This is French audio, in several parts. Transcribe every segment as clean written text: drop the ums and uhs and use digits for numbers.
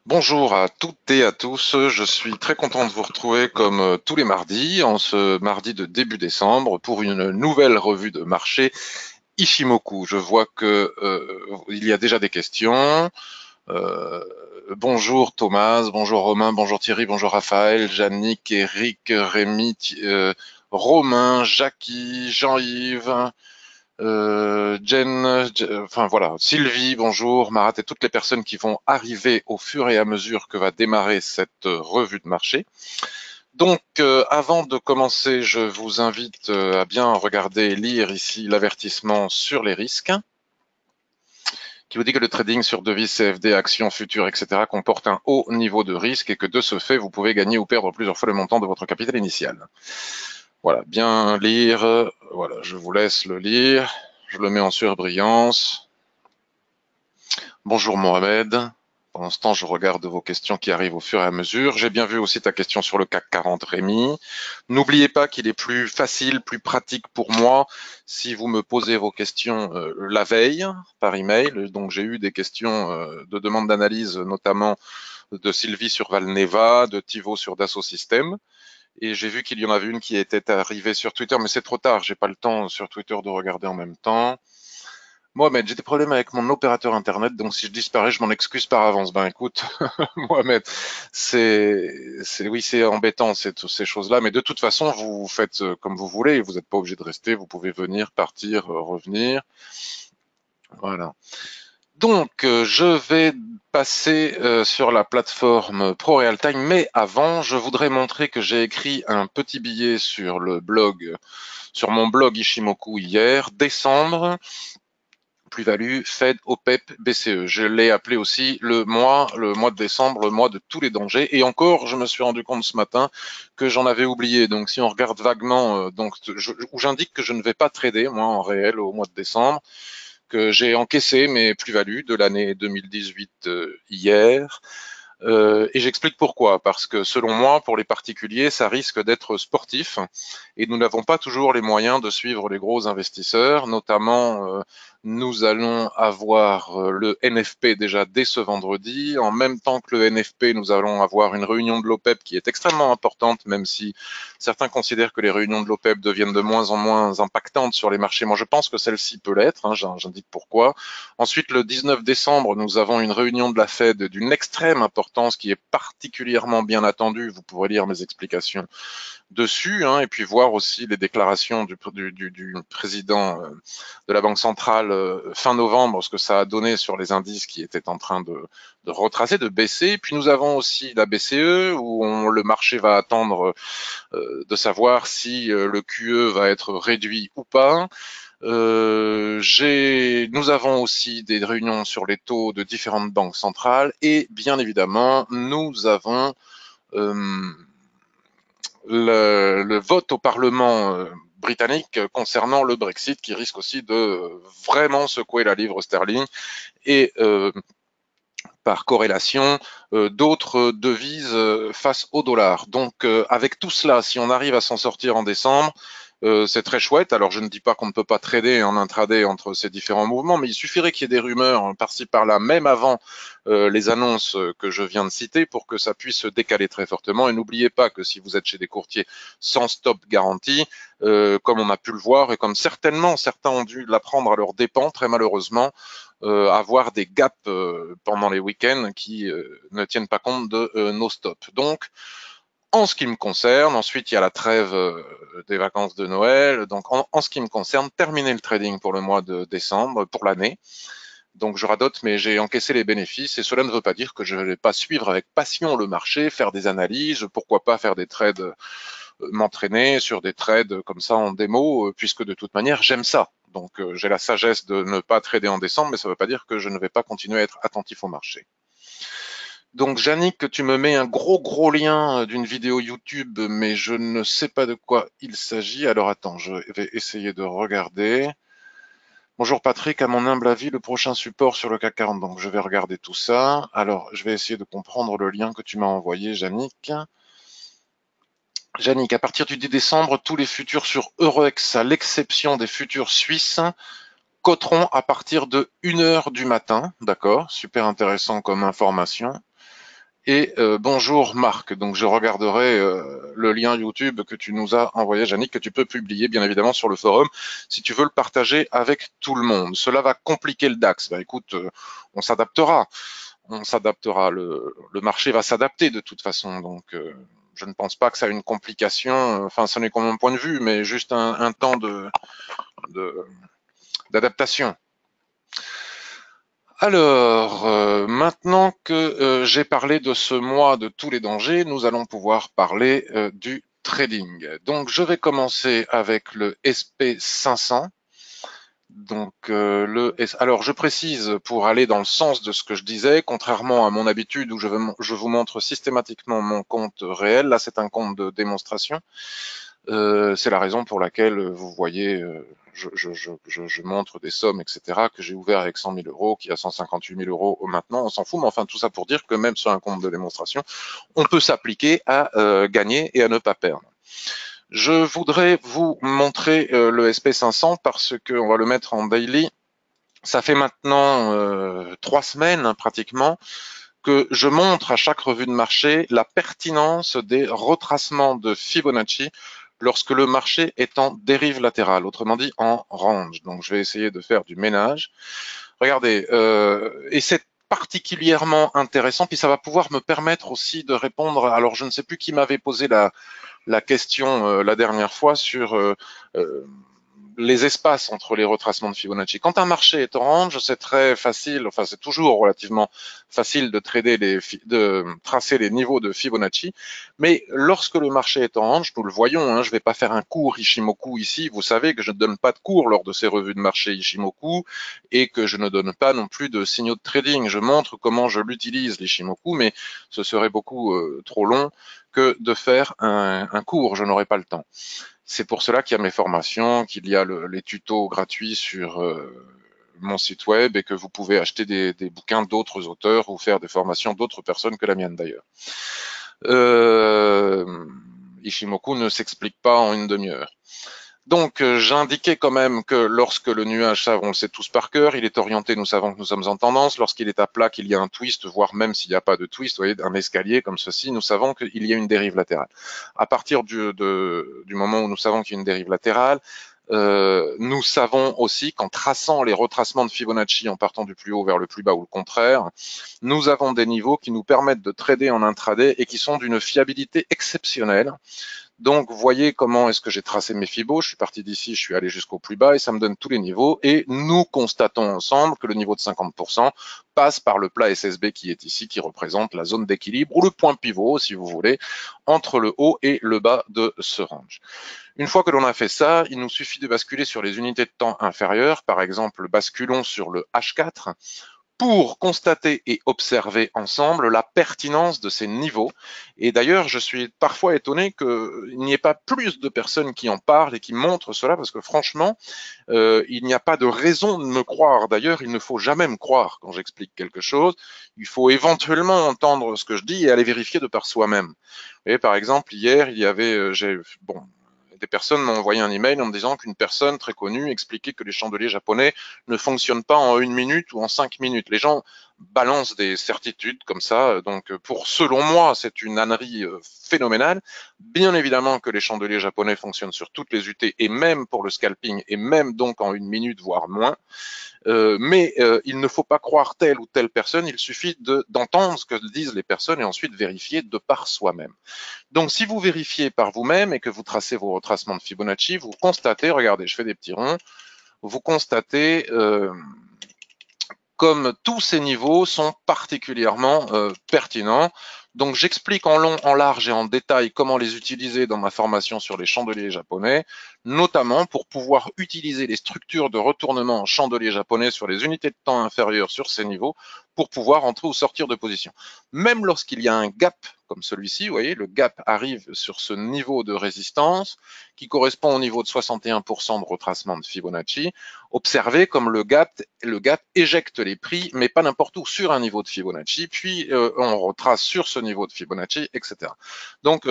Bonjour à toutes et à tous, je suis très content de vous retrouver comme tous les mardis, en ce mardi de début décembre, pour une nouvelle revue de marché Ishimoku. Je vois que il y a déjà des questions. Euh, Bonjour Thomas, bonjour Romain, bonjour Thierry, bonjour Raphaël, Jannick, Eric, Rémi, Romain, Jackie, Jean-Yves. Enfin voilà, Sylvie, bonjour, Marat et toutes les personnes qui vont arriver au fur et à mesure que va démarrer cette revue de marché. Donc, avant de commencer, je vous invite à bien regarder et lire ici l'avertissement sur les risques, qui vous dit que le trading sur devises CFD, actions futures, etc. comporte un haut niveau de risque et que de ce fait, vous pouvez gagner ou perdre plusieurs fois le montant de votre capital initial. Voilà, bien lire. Voilà, je vous laisse le lire. Je le mets en surbrillance. Bonjour Mohamed. Pendant ce temps, je regarde vos questions qui arrivent au fur et à mesure. J'ai bien vu aussi ta question sur le CAC 40, Rémi. N'oubliez pas qu'il est plus facile, plus pratique pour moi si vous me posez vos questions la veille par email. Donc j'ai eu des questions de demande d'analyse, notamment de Sylvie sur Valneva, de Thibaut sur Dassault Systèmes. Et j'ai vu qu'il y en avait une qui était arrivée sur Twitter, mais c'est trop tard. J'ai pas le temps sur Twitter de regarder en même temps. Mohamed, j'ai des problèmes avec mon opérateur internet, donc si je disparais, je m'en excuse par avance. Ben écoute, Mohamed, oui, c'est embêtant ces choses-là, mais de toute façon, vous faites comme vous voulez. Vous n'êtes pas obligé de rester. Vous pouvez venir, partir, revenir. Voilà. Donc, je vais passer sur la plateforme ProRealTime, mais avant, je voudrais montrer que j'ai écrit un petit billet sur le blog, sur mon blog Ishimoku hier, décembre. Plus-value, Fed, OPEP, BCE. Je l'ai appelé aussi le mois de décembre, le mois de tous les dangers. Et encore, je me suis rendu compte ce matin que j'en avais oublié. Donc, si on regarde vaguement, où j'indique que je ne vais pas trader, moi, en réel, au mois de décembre, que j'ai encaissé mes plus-values de l'année 2018 hier. Et j'explique pourquoi. Parce que selon moi, pour les particuliers, ça risque d'être sportif et nous n'avons pas toujours les moyens de suivre les gros investisseurs. Notamment, nous allons avoir le NFP déjà dès ce vendredi. En même temps que le NFP, nous allons avoir une réunion de l'OPEP qui est extrêmement importante, même si certains considèrent que les réunions de l'OPEP deviennent de moins en moins impactantes sur les marchés. Moi, je pense que celle-ci peut l'être. J'indique pourquoi. Ensuite, le 19 décembre, nous avons une réunion de la Fed d'une extrême importance qui est particulièrement bien attendue. Vous pourrez lire mes explications dessus, et puis voir aussi les déclarations du président de la Banque centrale fin novembre, ce que ça a donné sur les indices qui étaient en train de retracer, de baisser. Puis nous avons aussi la BCE, où le marché va attendre de savoir si le QE va être réduit ou pas. Nous avons aussi des réunions sur les taux de différentes banques centrales et bien évidemment, nous avons euh, le vote au Parlement britannique concernant le Brexit qui risque aussi de vraiment secouer la livre sterling et par corrélation d'autres devises face au dollar. Donc avec tout cela, si on arrive à s'en sortir en décembre, c'est très chouette. Alors, je ne dis pas qu'on ne peut pas trader en intraday entre ces différents mouvements, mais il suffirait qu'il y ait des rumeurs par-ci par-là, même avant les annonces que je viens de citer, pour que ça puisse se décaler très fortement. Et n'oubliez pas que si vous êtes chez des courtiers sans stop garantie, comme on a pu le voir et comme certainement certains ont dû l'apprendre à leurs dépens, très malheureusement, avoir des gaps pendant les week-ends qui ne tiennent pas compte de nos stops. Donc, en ce qui me concerne, ensuite il y a la trêve des vacances de Noël. Donc en ce qui me concerne, terminer le trading pour le mois de décembre, pour l'année. Donc je radote, mais j'ai encaissé les bénéfices et cela ne veut pas dire que je ne vais pas suivre avec passion le marché, faire des analyses, pourquoi pas faire des trades, m'entraîner sur des trades comme ça en démo, puisque de toute manière j'aime ça. Donc j'ai la sagesse de ne pas trader en décembre, mais ça ne veut pas dire que je ne vais pas continuer à être attentif au marché. Donc, Yannick, que tu me mets un gros lien d'une vidéo YouTube, mais je ne sais pas de quoi il s'agit. Alors, attends, je vais essayer de regarder. Bonjour Patrick, à mon humble avis, le prochain support sur le CAC 40. Donc, je vais regarder tout ça. Alors, je vais essayer de comprendre le lien que tu m'as envoyé, Yannick. Yannick, à partir du 10 décembre, tous les futurs sur Eurex, à l'exception des futurs suisses, coteront à partir de 1 heure du matin. D'accord, super intéressant comme information. Et bonjour Marc, donc je regarderai le lien YouTube que tu nous as envoyé, Yannick, que tu peux publier bien évidemment sur le forum si tu veux le partager avec tout le monde. Cela va compliquer le DAX. Bah écoute, on s'adaptera, le marché va s'adapter de toute façon, donc je ne pense pas que ça a une complication, enfin ce n'est qu'à mon point de vue, mais juste un temps de- d'adaptation. Alors, maintenant que j'ai parlé de ce mois de tous les dangers, nous allons pouvoir parler du trading. Donc, je vais commencer avec le SP500. Donc, alors je précise pour aller dans le sens de ce que je disais, contrairement à mon habitude où je vous montre systématiquement mon compte réel. Là, c'est un compte de démonstration. C'est la raison pour laquelle vous voyez, je montre des sommes, etc., que j'ai ouvert avec 100 000 euros, qui a 158 000 euros maintenant, on s'en fout, mais enfin tout ça pour dire que même sur un compte de démonstration, on peut s'appliquer à gagner et à ne pas perdre. Je voudrais vous montrer le SP500 parce qu'on va le mettre en daily. Ça fait maintenant 3 semaines pratiquement que je montre à chaque revue de marché la pertinence des retracements de Fibonacci lorsque le marché est en dérive latérale, autrement dit en range. Donc je vais essayer de faire du ménage. Regardez, et c'est particulièrement intéressant, puis ça va pouvoir me permettre aussi de répondre. Alors je ne sais plus qui m'avait posé la question la dernière fois sur les espaces entre les retracements de Fibonacci. Quand un marché est en range, c'est très facile, enfin c'est toujours relativement facile de de tracer les niveaux de Fibonacci, mais lorsque le marché est en range, nous le voyons, hein, je ne vais pas faire un cours Ishimoku ici, vous savez que je ne donne pas de cours lors de ces revues de marché Ishimoku et que je ne donne pas non plus de signaux de trading. Je montre comment je l'utilise l'Ishimoku, mais ce serait beaucoup trop long que de faire un cours, je n'aurai pas le temps. C'est pour cela qu'il y a mes formations, qu'il y a les tutos gratuits sur mon site web et que vous pouvez acheter des bouquins d'autres auteurs ou faire des formations d'autres personnes que la mienne d'ailleurs. Ishimoku ne s'explique pas en une demi-heure. Donc, j'indiquais quand même que lorsque le nuage, ça, on le sait tous par cœur, il est orienté, nous savons que nous sommes en tendance. Lorsqu'il est à plat, qu'il y a un twist, voire même s'il n'y a pas de twist, vous voyez, un escalier comme ceci, nous savons qu'il y a une dérive latérale. À partir du moment où nous savons qu'il y a une dérive latérale, nous savons aussi qu'en traçant les retracements de Fibonacci en partant du plus haut vers le plus bas ou le contraire, nous avons des niveaux qui nous permettent de trader en intraday et qui sont d'une fiabilité exceptionnelle. Donc, vous voyez comment est-ce que j'ai tracé mes fibos. Je suis parti d'ici, je suis allé jusqu'au plus bas et ça me donne tous les niveaux. Et nous constatons ensemble que le niveau de 50% passe par le plat SSB qui est ici, qui représente la zone d'équilibre ou le point pivot, si vous voulez, entre le haut et le bas de ce range. Une fois que l'on a fait ça, il nous suffit de basculer sur les unités de temps inférieures. Par exemple, basculons sur le H4 pour constater et observer ensemble la pertinence de ces niveaux. Et d'ailleurs, je suis parfois étonné qu'il n'y ait pas plus de personnes qui en parlent et qui montrent cela, parce que franchement, il n'y a pas de raison de me croire. D'ailleurs, il ne faut jamais me croire quand j'explique quelque chose. Il faut éventuellement entendre ce que je dis et aller vérifier de par soi-même. Et par exemple, hier, il y avait, bon, des personnes m'ont envoyé un email en me disant qu'une personne très connue expliquait que les chandeliers japonais ne fonctionnent pas en 1 minute ou en 5 minutes. Les gens balancent des certitudes comme ça. Donc, selon moi, c'est une ânerie phénoménale. Bien évidemment que les chandeliers japonais fonctionnent sur toutes les UT et même pour le scalping et même donc en 1 minute, voire moins. Mais il ne faut pas croire telle ou telle personne, il suffit d'entendre ce que disent les personnes et ensuite vérifier de par soi-même. Donc si vous vérifiez par vous-même et que vous tracez vos retracements de Fibonacci, vous constatez, regardez, je fais des petits ronds, vous constatez comme tous ces niveaux sont particulièrement pertinents. Donc j'explique en long, en large et en détail comment les utiliser dans ma formation sur les chandeliers japonais, notamment pour pouvoir utiliser les structures de retournement en chandelier japonais sur les unités de temps inférieures sur ces niveaux pour pouvoir entrer ou sortir de position. Même lorsqu'il y a un gap comme celui-ci, vous voyez, le gap arrive sur ce niveau de résistance qui correspond au niveau de 61% de retracement de Fibonacci. Observez comme le gap éjecte les prix, mais pas n'importe où, sur un niveau de Fibonacci, puis on retrace sur ce niveau de Fibonacci, etc. Donc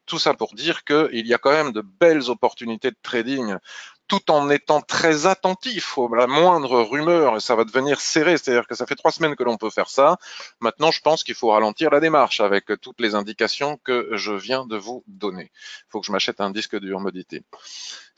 tout ça pour dire qu'il y a quand même de belles opportunités de trading tout en étant très attentif à la moindre rumeur, et ça va devenir serré, c'est-à-dire que ça fait 3 semaines que l'on peut faire ça. Maintenant, je pense qu'il faut ralentir la démarche avec toutes les indications que je viens de vous donner. Il faut que je m'achète un disque dur, me dit-il.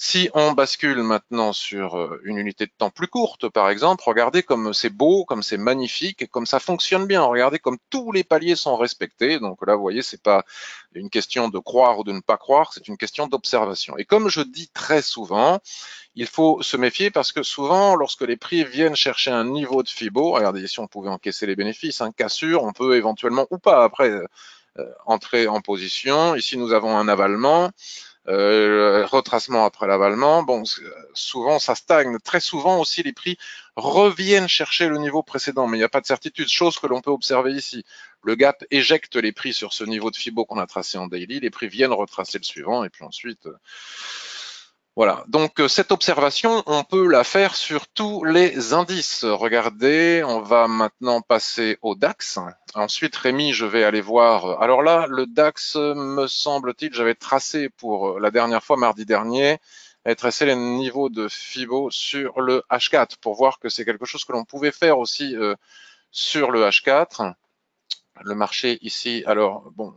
Si on bascule maintenant sur une unité de temps plus courte, par exemple, regardez comme c'est beau, comme c'est magnifique, et comme ça fonctionne bien. Regardez comme tous les paliers sont respectés. Donc là, vous voyez, c'est pas une question de croire ou de ne pas croire, c'est une question d'observation. Et comme je dis très souvent, il faut se méfier parce que souvent, lorsque les prix viennent chercher un niveau de FIBO, regardez ici, on pouvait encaisser les bénéfices, cassure, on peut éventuellement ou pas après entrer en position. Ici, nous avons un avalement. Retracement après l'avalement, bon, souvent ça stagne. Très souvent aussi, les prix reviennent chercher le niveau précédent, mais il n'y a pas de certitude, chose que l'on peut observer ici. Le gap éjecte les prix sur ce niveau de FIBO qu'on a tracé en daily, les prix viennent retracer le suivant, et puis ensuite, voilà. Donc cette observation, on peut la faire sur tous les indices. Regardez, on va maintenant passer au DAX. Ensuite, Rémi, je vais aller voir. Alors là, le DAX, me semble-t-il, j'avais tracé pour la dernière fois, mardi dernier, tracé les niveaux de FIBO sur le H4 pour voir que c'est quelque chose que l'on pouvait faire aussi sur le H4. Le marché ici, alors bon,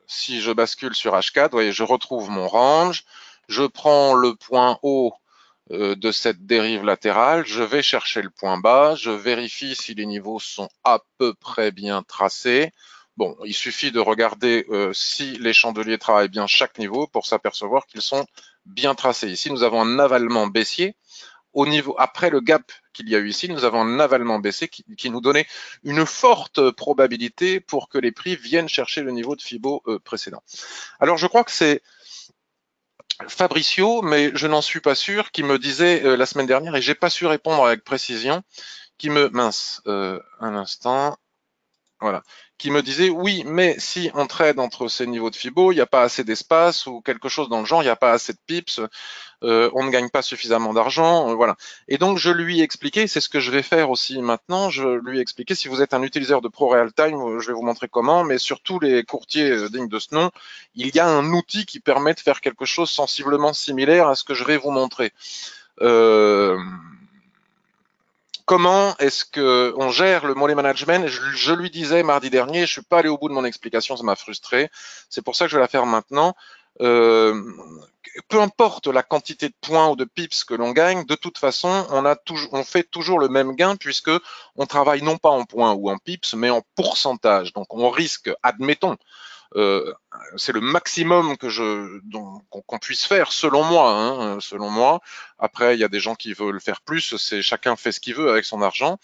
si je bascule sur H4, vous voyez, je retrouve mon range. Je prends le point haut de cette dérive latérale, je vais chercher le point bas, je vérifie si les niveaux sont à peu près bien tracés. Bon, il suffit de regarder si les chandeliers travaillent bien chaque niveau pour s'apercevoir qu'ils sont bien tracés. Ici, nous avons un avalement baissier. Au niveau, après le gap qu'il y a eu ici, nous avons un avalement baissier qui nous donnait une forte probabilité pour que les prix viennent chercher le niveau de FIBO précédent. Alors, je crois que c'est Fabricio, mais je n'en suis pas sûr, qui me disait la semaine dernière, et j'ai pas su répondre avec précision, un instant, voilà, qui me disait oui, mais si on trade entre ces niveaux de FIBO, il n'y a pas assez d'espace ou quelque chose dans le genre, il n'y a pas assez de pips, on ne gagne pas suffisamment d'argent, voilà. Et donc je lui ai expliqué, c'est ce que je vais faire aussi maintenant, je lui ai expliqué, si vous êtes un utilisateur de ProRealTime, je vais vous montrer comment, mais sur tous les courtiers dignes de ce nom, il y a un outil qui permet de faire quelque chose sensiblement similaire à ce que je vais vous montrer. Comment est-ce que on gère le money management? Je lui disais mardi dernier, je suis pas allé au bout de mon explication, ça m'a frustré. C'est pour ça que je vais la faire maintenant. Euh, Peu importe la quantité de points ou de pips que l'on gagne, de toute façon, on fait toujours le même gain puisque on travaille non pas en points ou en pips, mais en pourcentage. Donc on risque, admettons, euh, c'est le maximum qu'on puisse faire selon moi, selon moi. Après, il y a des gens qui veulent faire plus, c'est chacun fait ce qu'il veut avec son argent.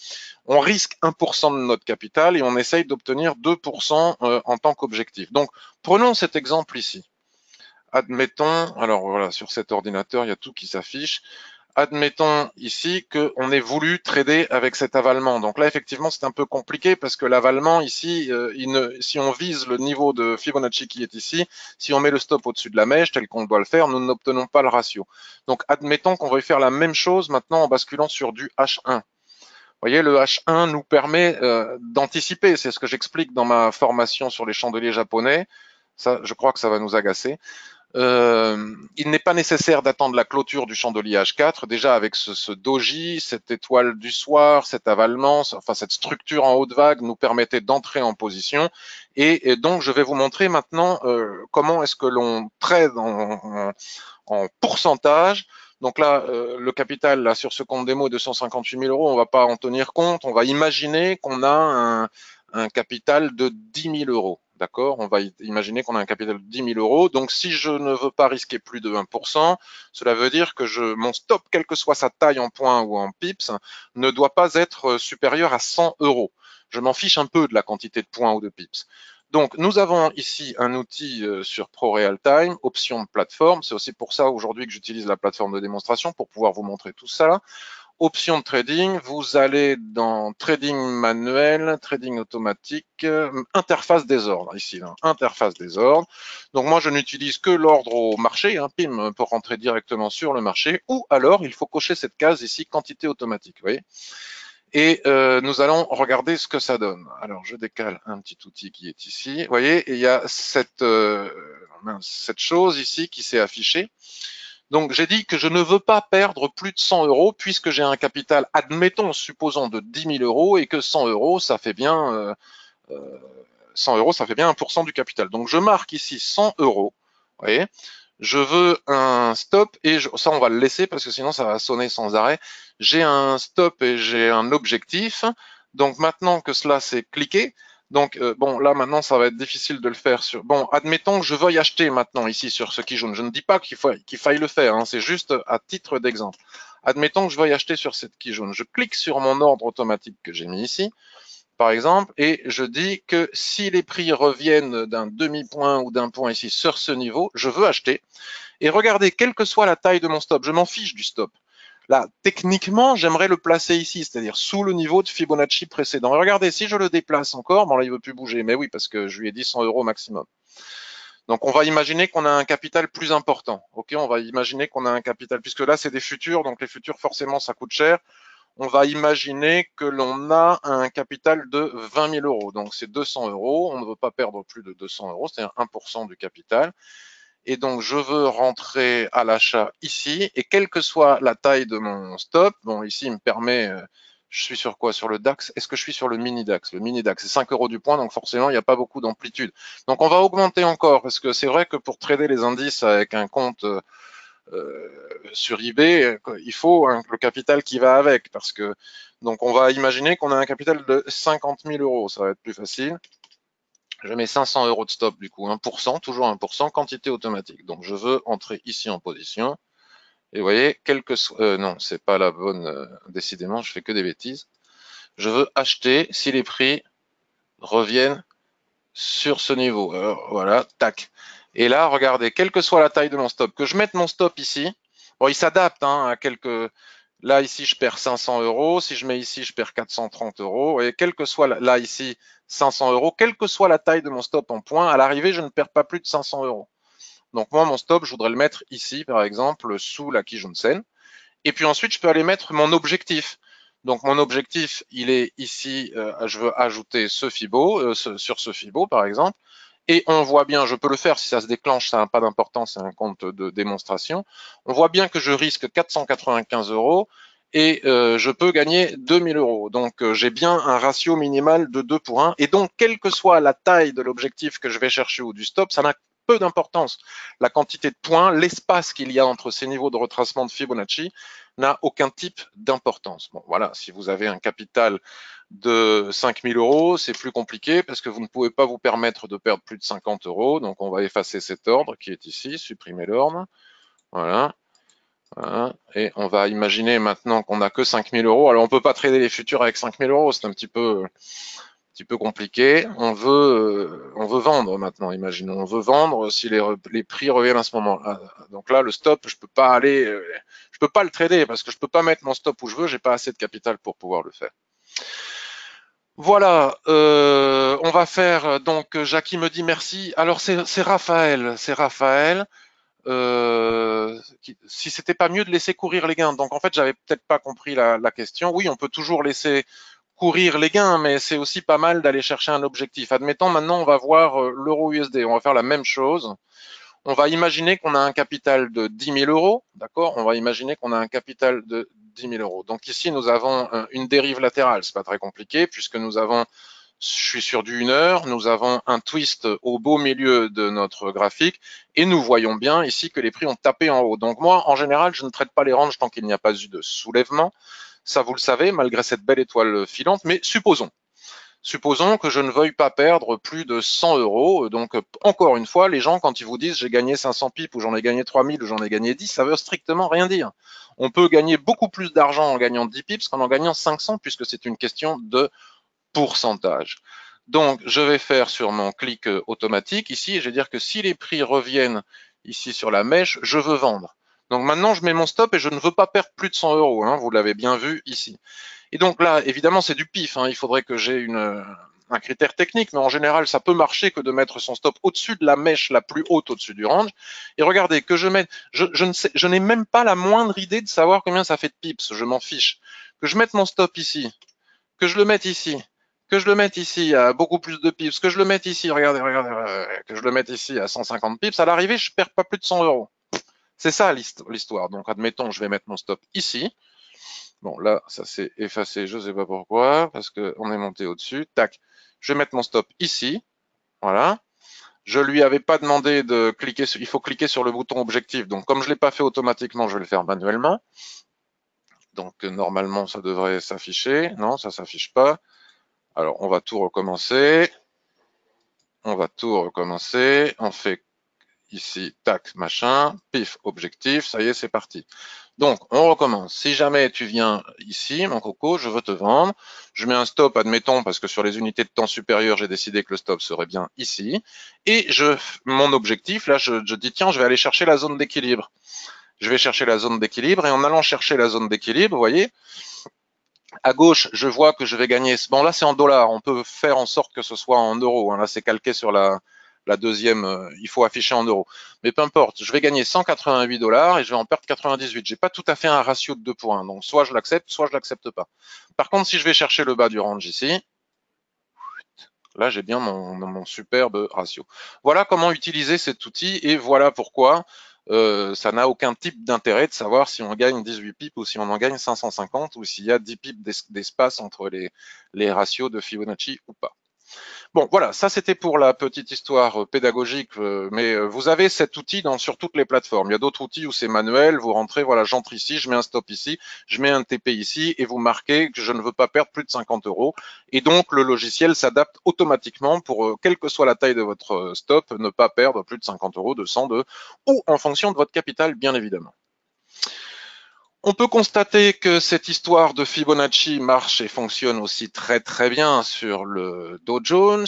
On risque 1% de notre capital et on essaye d'obtenir 2% en tant qu'objectif. Donc, prenons cet exemple ici. Admettons, alors voilà, sur cet ordinateur, il y a tout qui s'affiche. Admettons ici qu'on ait voulu trader avec cet avalement. Donc là, effectivement, c'est un peu compliqué parce que l'avalement ici, si on vise le niveau de Fibonacci qui est ici, si on met le stop au-dessus de la mèche, tel qu'on doit le faire, nous n'obtenons pas le ratio. Donc admettons qu'on veuille faire la même chose maintenant en basculant sur du H1. Vous voyez, le H1 nous permet d'anticiper. C'est ce que j'explique dans ma formation sur les chandeliers japonais. Ça, je crois que ça va nous agacer. Il n'est pas nécessaire d'attendre la clôture du chandelier H4. Déjà avec ce doji, cette étoile du soir, cet avalement, enfin cette structure en haute vague nous permettait d'entrer en position. Et donc je vais vous montrer maintenant comment est-ce que l'on trade en pourcentage. Donc là, le capital là sur ce compte démo de 158 000 euros, on va pas en tenir compte. On va imaginer qu'on a un capital de 10 000 euros. D'accord? On va imaginer qu'on a un capital de 10 000 euros. Donc, si je ne veux pas risquer plus de 1%, cela veut dire que mon stop, quelle que soit sa taille en points ou en pips, ne doit pas être supérieur à 100 euros. Je m'en fiche un peu de la quantité de points ou de pips. Donc, nous avons ici un outil sur ProRealTime, option de plateforme. C'est aussi pour ça aujourd'hui que j'utilise la plateforme de démonstration pour pouvoir vous montrer tout ça. Option de trading, vous allez dans trading manuel, trading automatique, interface des ordres, ici, là, interface des ordres. Donc moi, je n'utilise que l'ordre au marché, PIM, pour rentrer directement sur le marché, ou alors il faut cocher cette case ici, quantité automatique, vous voyez. Et nous allons regarder ce que ça donne. Alors, je décale un petit outil qui est ici, vous voyez, et il y a cette chose ici qui s'est affichée. Donc j'ai dit que je ne veux pas perdre plus de 100 euros puisque j'ai un capital, admettons, supposons de 10 000 euros et que 100 euros, ça fait bien 100 euros, ça fait bien 1% du capital. Donc je marque ici 100 euros. Vous voyez, je veux un stop et ça on va le laisser parce que sinon ça va sonner sans arrêt. J'ai un stop et j'ai un objectif. Donc maintenant que cela c'est cliqué, donc bon là maintenant ça va être difficile de le faire sur. Bon, admettons que je veuille acheter maintenant ici sur ce qui jaune. Je ne dis pas qu'il faille le faire, hein, c'est juste à titre d'exemple. Admettons que je veuille acheter sur cette qui jaune. Je clique sur mon ordre automatique que j'ai mis ici par exemple, et je dis que si les prix reviennent d'un demi-point ou d'un point ici sur ce niveau, je veux acheter. Et regardez, quelle que soit la taille de mon stop, je m'en fiche du stop. Là, techniquement, j'aimerais le placer ici, c'est-à-dire sous le niveau de Fibonacci précédent. Et regardez, si je le déplace encore, bon là, il ne veut plus bouger, mais oui, parce que je lui ai dit 100 euros maximum. Donc, on va imaginer qu'on a un capital plus important. Ok, on va imaginer qu'on a un capital, puisque là, c'est des futurs, donc les futurs, forcément, ça coûte cher. On va imaginer que l'on a un capital de 20 000 euros. Donc, c'est 200 euros. On ne veut pas perdre plus de 200 euros, c'est-à-dire 1% du capital. Et donc, je veux rentrer à l'achat ici. Et quelle que soit la taille de mon stop, bon, ici, il me permet, je suis sur quoi? Sur le DAX. Est-ce que je suis sur le mini DAX? Le mini DAX, c'est 5 euros du point, donc forcément, il n'y a pas beaucoup d'amplitude. Donc, on va augmenter encore, parce que c'est vrai que pour trader les indices avec un compte sur eBay, il faut le capital qui va avec, parce que donc on va imaginer qu'on a un capital de 50 000 euros, ça va être plus facile. Je mets 500 euros de stop du coup, 1%, toujours 1%, quantité automatique. Donc je veux entrer ici en position. Et vous voyez, quel que soit, non, c'est pas la bonne, décidément, je fais que des bêtises. Je veux acheter si les prix reviennent sur ce niveau. Alors, voilà, tac. Et là, regardez, quelle que soit la taille de mon stop, que je mette mon stop ici, bon, il s'adapte hein, à quelques. Là, ici, je perds 500 euros. Si je mets ici, je perds 430 euros. Et quelle que soit, là, ici, 500 euros, quelle que soit la taille de mon stop en point, à l'arrivée, je ne perds pas plus de 500 euros. Donc, moi, mon stop, je voudrais le mettre ici, par exemple, sous la Kijun-sen. Et puis ensuite, je peux aller mettre mon objectif. Donc, mon objectif, il est ici, je veux ajouter ce Fibo, sur ce Fibo, par exemple. Et on voit bien, je peux le faire si ça se déclenche, ça n'a pas d'importance, c'est un compte de démonstration. On voit bien que je risque 495 euros et je peux gagner 2000 euros. Donc j'ai bien un ratio minimal de 2 pour 1. Et donc, quelle que soit la taille de l'objectif que je vais chercher ou du stop, ça n'a peu d'importance. La quantité de points, l'espace qu'il y a entre ces niveaux de retracement de Fibonacci n'a aucun type d'importance. Bon, voilà, si vous avez un capital de 5 000 euros, c'est plus compliqué parce que vous ne pouvez pas vous permettre de perdre plus de 50 euros. Donc, on va effacer cet ordre qui est ici, supprimer l'ordre. Voilà. Voilà. Et on va imaginer maintenant qu'on n'a que 5 000 euros. Alors, on ne peut pas trader les futurs avec 5 000 euros, c'est un petit peu compliqué. On veut vendre maintenant, imaginons. On veut vendre si les prix reviennent à ce moment-là. Donc là, le stop, je peux pas aller, je peux pas le trader parce que je peux pas mettre mon stop où je veux. J'ai pas assez de capital pour pouvoir le faire. Voilà, on va faire donc Jackie me dit merci. Alors c'est Raphaël, c'est Raphaël. Si c'était pas mieux de laisser courir les gains. Donc en fait j'avais peut-être pas compris la question. Oui, on peut toujours laisser courir les gains, mais c'est aussi pas mal d'aller chercher un objectif. Admettons maintenant on va voir l'euro USD. On va faire la même chose. On va imaginer qu'on a un capital de 10 000 euros, d'accord? On va imaginer qu'on a un capital de 10 000 euros. Donc ici, nous avons une dérive latérale. C'est pas très compliqué puisque nous avons, je suis sur du 1 heure, nous avons un twist au beau milieu de notre graphique et nous voyons bien ici que les prix ont tapé en haut. Donc moi, en général, je ne traite pas les ranges tant qu'il n'y a pas eu de soulèvement. Ça, vous le savez, malgré cette belle étoile filante. Mais supposons que je ne veuille pas perdre plus de 100 euros. Donc, encore une fois, les gens, quand ils vous disent j'ai gagné 500 pips ou j'en ai gagné 3000 ou j'en ai gagné 10, ça veut strictement rien dire. On peut gagner beaucoup plus d'argent en gagnant 10 pips qu'en gagnant 500 puisque c'est une question de pourcentage. Donc, je vais faire sur mon clic automatique ici, je vais dire que si les prix reviennent ici sur la mèche, je veux vendre. Donc maintenant, je mets mon stop et je ne veux pas perdre plus de 100 euros. Hein, vous l'avez bien vu ici. Et donc là, évidemment, c'est du pif. Hein, il faudrait que j'ai un critère technique, mais en général, ça peut marcher que de mettre son stop au-dessus de la mèche la plus haute au-dessus du range. Et regardez, que je mette, je n'ai même pas la moindre idée de savoir combien ça fait de pips. Je m'en fiche. Que je mette mon stop ici, que je le mette ici, que je le mette ici à beaucoup plus de pips, que je le mette ici, regardez, que je le mette ici à 150 pips, à l'arrivée, je perds pas plus de 100 euros. C'est ça l'histoire. Donc, admettons, je vais mettre mon stop ici. Bon, là, ça s'est effacé, je ne sais pas pourquoi, parce qu'on est monté au-dessus. Tac, je vais mettre mon stop ici. Voilà. Je lui avais pas demandé de cliquer sur, il faut cliquer sur le bouton objectif. Donc, comme je l'ai pas fait automatiquement, je vais le faire manuellement. Donc, normalement, ça devrait s'afficher. Non, ça s'affiche pas. Alors, on va tout recommencer. On va tout recommencer. On fait ici, tac, machin, pif, objectif, ça y est, c'est parti. Donc, on recommence. Si jamais tu viens ici, mon coco, je veux te vendre, je mets un stop, admettons, parce que sur les unités de temps supérieures, j'ai décidé que le stop serait bien ici, et mon objectif, là, je dis, tiens, je vais aller chercher la zone d'équilibre. Je vais chercher la zone d'équilibre, et en allant chercher la zone d'équilibre, vous voyez, à gauche, je vois que je vais gagner. Bon, là, c'est en dollars. On peut faire en sorte que ce soit en euros. Hein. Là, c'est calqué sur la deuxième. Il faut afficher en euros. Mais peu importe. Je vais gagner 188 dollars et je vais en perdre 98. J'ai pas tout à fait un ratio de 2 points. Donc, soit je l'accepte, soit je l'accepte pas. Par contre, si je vais chercher le bas du range ici, là, j'ai bien mon superbe ratio. Voilà comment utiliser cet outil et voilà pourquoi ça n'a aucun type d'intérêt de savoir si on gagne 18 pips ou si on en gagne 550 ou s'il y a 10 pips d'espace entre les ratios de Fibonacci ou pas. Bon, voilà, ça c'était pour la petite histoire pédagogique, mais vous avez cet outil sur toutes les plateformes. Il y a d'autres outils où c'est manuel, vous rentrez, voilà, j'entre ici, je mets un stop ici, je mets un TP ici, et vous marquez que je ne veux pas perdre plus de 50 euros. Et donc, le logiciel s'adapte automatiquement pour, quelle que soit la taille de votre stop, ne pas perdre plus de 50 euros, de 100, ou en fonction de votre capital, bien évidemment. On peut constater que cette histoire de Fibonacci marche et fonctionne aussi très très bien sur le Dow Jones.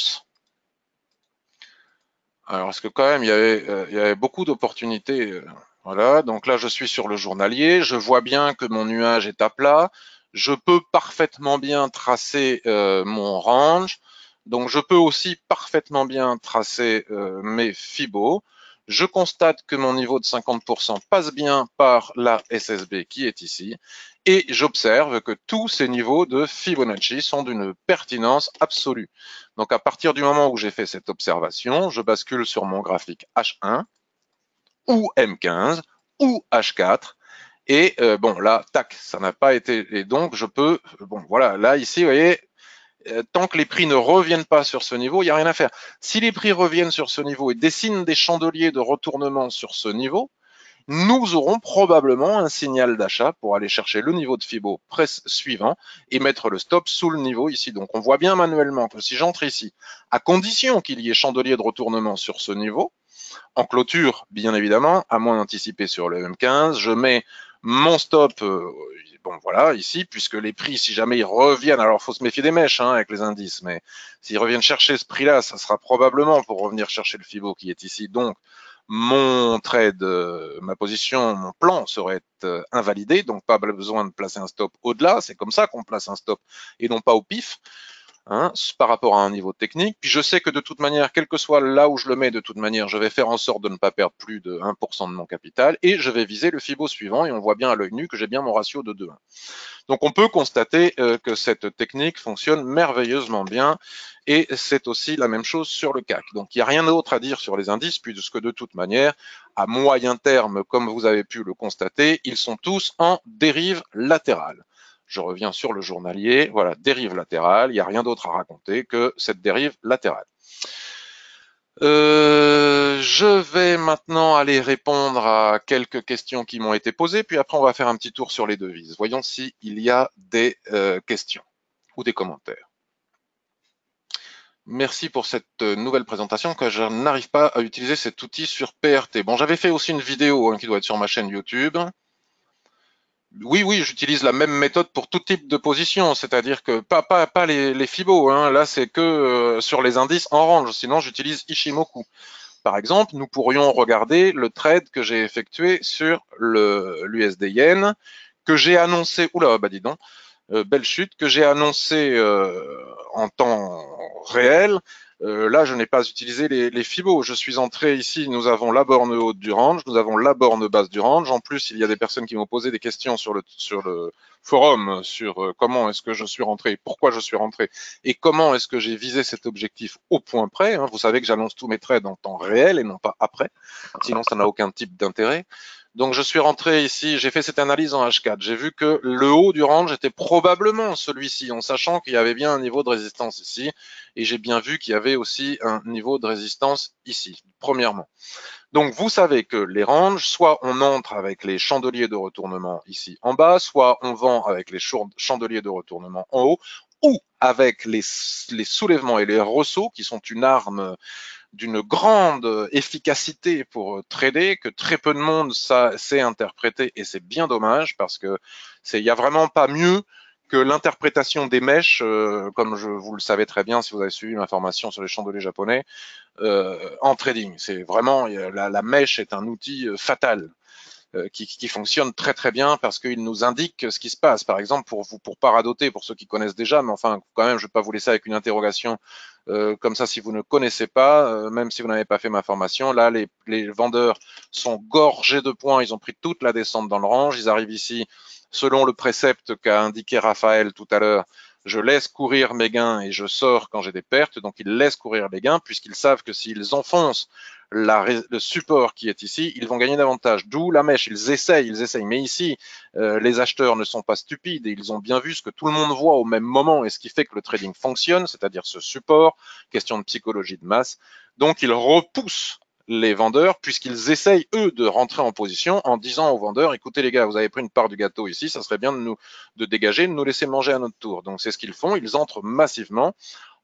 Alors, parce que quand même, il y avait beaucoup d'opportunités. Voilà, donc là, je suis sur le journalier. Je vois bien que mon nuage est à plat. Je peux parfaitement bien tracer mon range. Donc, je peux aussi parfaitement bien tracer mes Fibos. Je constate que mon niveau de 50% passe bien par la SSB qui est ici. Et j'observe que tous ces niveaux de Fibonacci sont d'une pertinence absolue. Donc à partir du moment où j'ai fait cette observation, je bascule sur mon graphique H1 ou M15 ou H4 et bon là, tac, ça n'a pas été et donc je peux bon voilà là ici vous voyez tant que les prix ne reviennent pas sur ce niveau, il n'y a rien à faire. Si les prix reviennent sur ce niveau et dessinent des chandeliers de retournement sur ce niveau, nous aurons probablement un signal d'achat pour aller chercher le niveau de Fibo suivant et mettre le stop sous le niveau ici. Donc on voit bien manuellement que si j'entre ici, à condition qu'il y ait chandelier de retournement sur ce niveau, en clôture bien évidemment, à moins d'anticiper sur le M15, je mets mon stop, bon voilà, ici, puisque les prix, si jamais ils reviennent, alors il faut se méfier des mèches hein, avec les indices, mais s'ils reviennent chercher ce prix-là, ça sera probablement pour revenir chercher le Fibo qui est ici. Donc mon trade, ma position, mon plan serait invalidé, donc pas besoin de placer un stop au-delà. C'est comme ça qu'on place un stop et non pas au pif. Hein, par rapport à un niveau technique. Puis je sais que de toute manière, quel que soit là où je le mets, de toute manière, je vais faire en sorte de ne pas perdre plus de 1% de mon capital et je vais viser le Fibo suivant et on voit bien à l'œil nu que j'ai bien mon ratio de 2,1. Donc on peut constater que cette technique fonctionne merveilleusement bien et c'est aussi la même chose sur le CAC. Donc il n'y a rien d'autre à dire sur les indices puisque de toute manière, à moyen terme, comme vous avez pu le constater, ils sont tous en dérive latérale. Je reviens sur le journalier, voilà, dérive latérale, il n'y a rien d'autre à raconter que cette dérive latérale. Je vais maintenant aller répondre à quelques questions qui m'ont été posées, puis après on va faire un petit tour sur les devises. Voyons s'il y a des questions ou des commentaires. Merci pour cette nouvelle présentation, que je n'arrive pas à utiliser cet outil sur PRT. Bon, j'avais fait aussi une vidéo qui doit être sur ma chaîne YouTube. Oui, oui, j'utilise la même méthode pour tout type de position, c'est-à-dire que pas les Fibo, hein. Là c'est que sur les indices en range, sinon j'utilise Ishimoku. Par exemple, nous pourrions regarder le trade que j'ai effectué sur l'USD Yen, que j'ai annoncé, oula, bah dis donc, belle chute, que j'ai annoncé en temps réel. Là, je n'ai pas utilisé les Fibos. Je suis entré ici, nous avons la borne haute du range, nous avons la borne basse du range. En plus, il y a des personnes qui m'ont posé des questions sur le forum sur comment est-ce que je suis rentré, pourquoi je suis rentré et comment est-ce que j'ai visé cet objectif au point près. Hein. Vous savez que j'annonce tous mes trades en temps réel et non pas après, sinon ça n'a aucun type d'intérêt. Donc je suis rentré ici, j'ai fait cette analyse en H4. J'ai vu que le haut du range était probablement celui-ci, en sachant qu'il y avait bien un niveau de résistance ici. Et j'ai bien vu qu'il y avait aussi un niveau de résistance ici, premièrement. Donc vous savez que les ranges, soit on entre avec les chandeliers de retournement ici en bas, soit on vend avec les chandeliers de retournement en haut, ou avec les soulèvements et les ressauts, qui sont une arme d'une grande efficacité pour trader, que très peu de monde sait interpréter, et c'est bien dommage, parce que il y a vraiment pas mieux que l'interprétation des mèches, comme vous le savez très bien si vous avez suivi ma formation sur les chandeliers japonais, en trading. C'est vraiment, la mèche est un outil fatal. Qui fonctionne très très bien parce qu'il nous indique ce qui se passe. Par exemple, pour paradoter, pour ceux qui connaissent déjà, mais enfin quand même, je ne vais pas vous laisser avec une interrogation comme ça si vous ne connaissez pas, même si vous n'avez pas fait ma formation. Là, les vendeurs sont gorgés de points, ils ont pris toute la descente dans le range, ils arrivent ici, selon le précepte qu'a indiqué Raphaël tout à l'heure, je laisse courir mes gains et je sors quand j'ai des pertes, donc ils laissent courir les gains puisqu'ils savent que s'ils enfoncent le support qui est ici, ils vont gagner davantage. D'où la mèche, ils essayent. Mais ici, les acheteurs ne sont pas stupides et ils ont bien vu ce que tout le monde voit au même moment et ce qui fait que le trading fonctionne, c'est-à-dire ce support, question de psychologie de masse. Donc, ils repoussent les vendeurs puisqu'ils essayent, eux, de rentrer en position en disant aux vendeurs, écoutez les gars, vous avez pris une part du gâteau ici, ça serait bien de dégager, de nous laisser manger à notre tour. Donc, c'est ce qu'ils font, ils entrent massivement.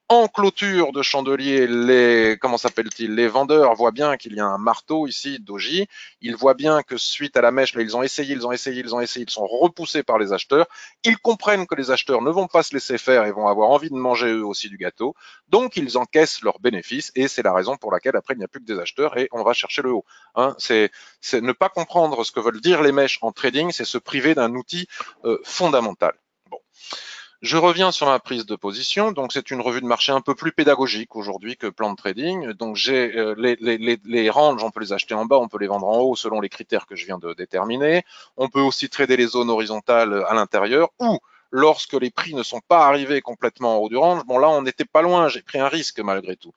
En clôture de chandelier, comment s'appelle-t-il, les vendeurs voient bien qu'il y a un marteau ici, doji. Ils voient bien que suite à la mèche, là, ils ont essayé, ils sont repoussés par les acheteurs. Ils comprennent que les acheteurs ne vont pas se laisser faire et vont avoir envie de manger eux aussi du gâteau. Donc, ils encaissent leurs bénéfices et c'est la raison pour laquelle après, il n'y a plus que des acheteurs et on va chercher le haut. Hein, c'est ne pas comprendre ce que veulent dire les mèches en trading, c'est se priver d'un outil fondamental. Bon. Je reviens sur ma prise de position. Donc, c'est une revue de marché un peu plus pédagogique aujourd'hui que plan de trading. Donc, j'ai les ranges, on peut les acheter en bas, on peut les vendre en haut selon les critères que je viens de déterminer. On peut aussi trader les zones horizontales à l'intérieur ou lorsque les prix ne sont pas arrivés complètement en haut du range. Bon, là, on n'était pas loin. J'ai pris un risque malgré tout.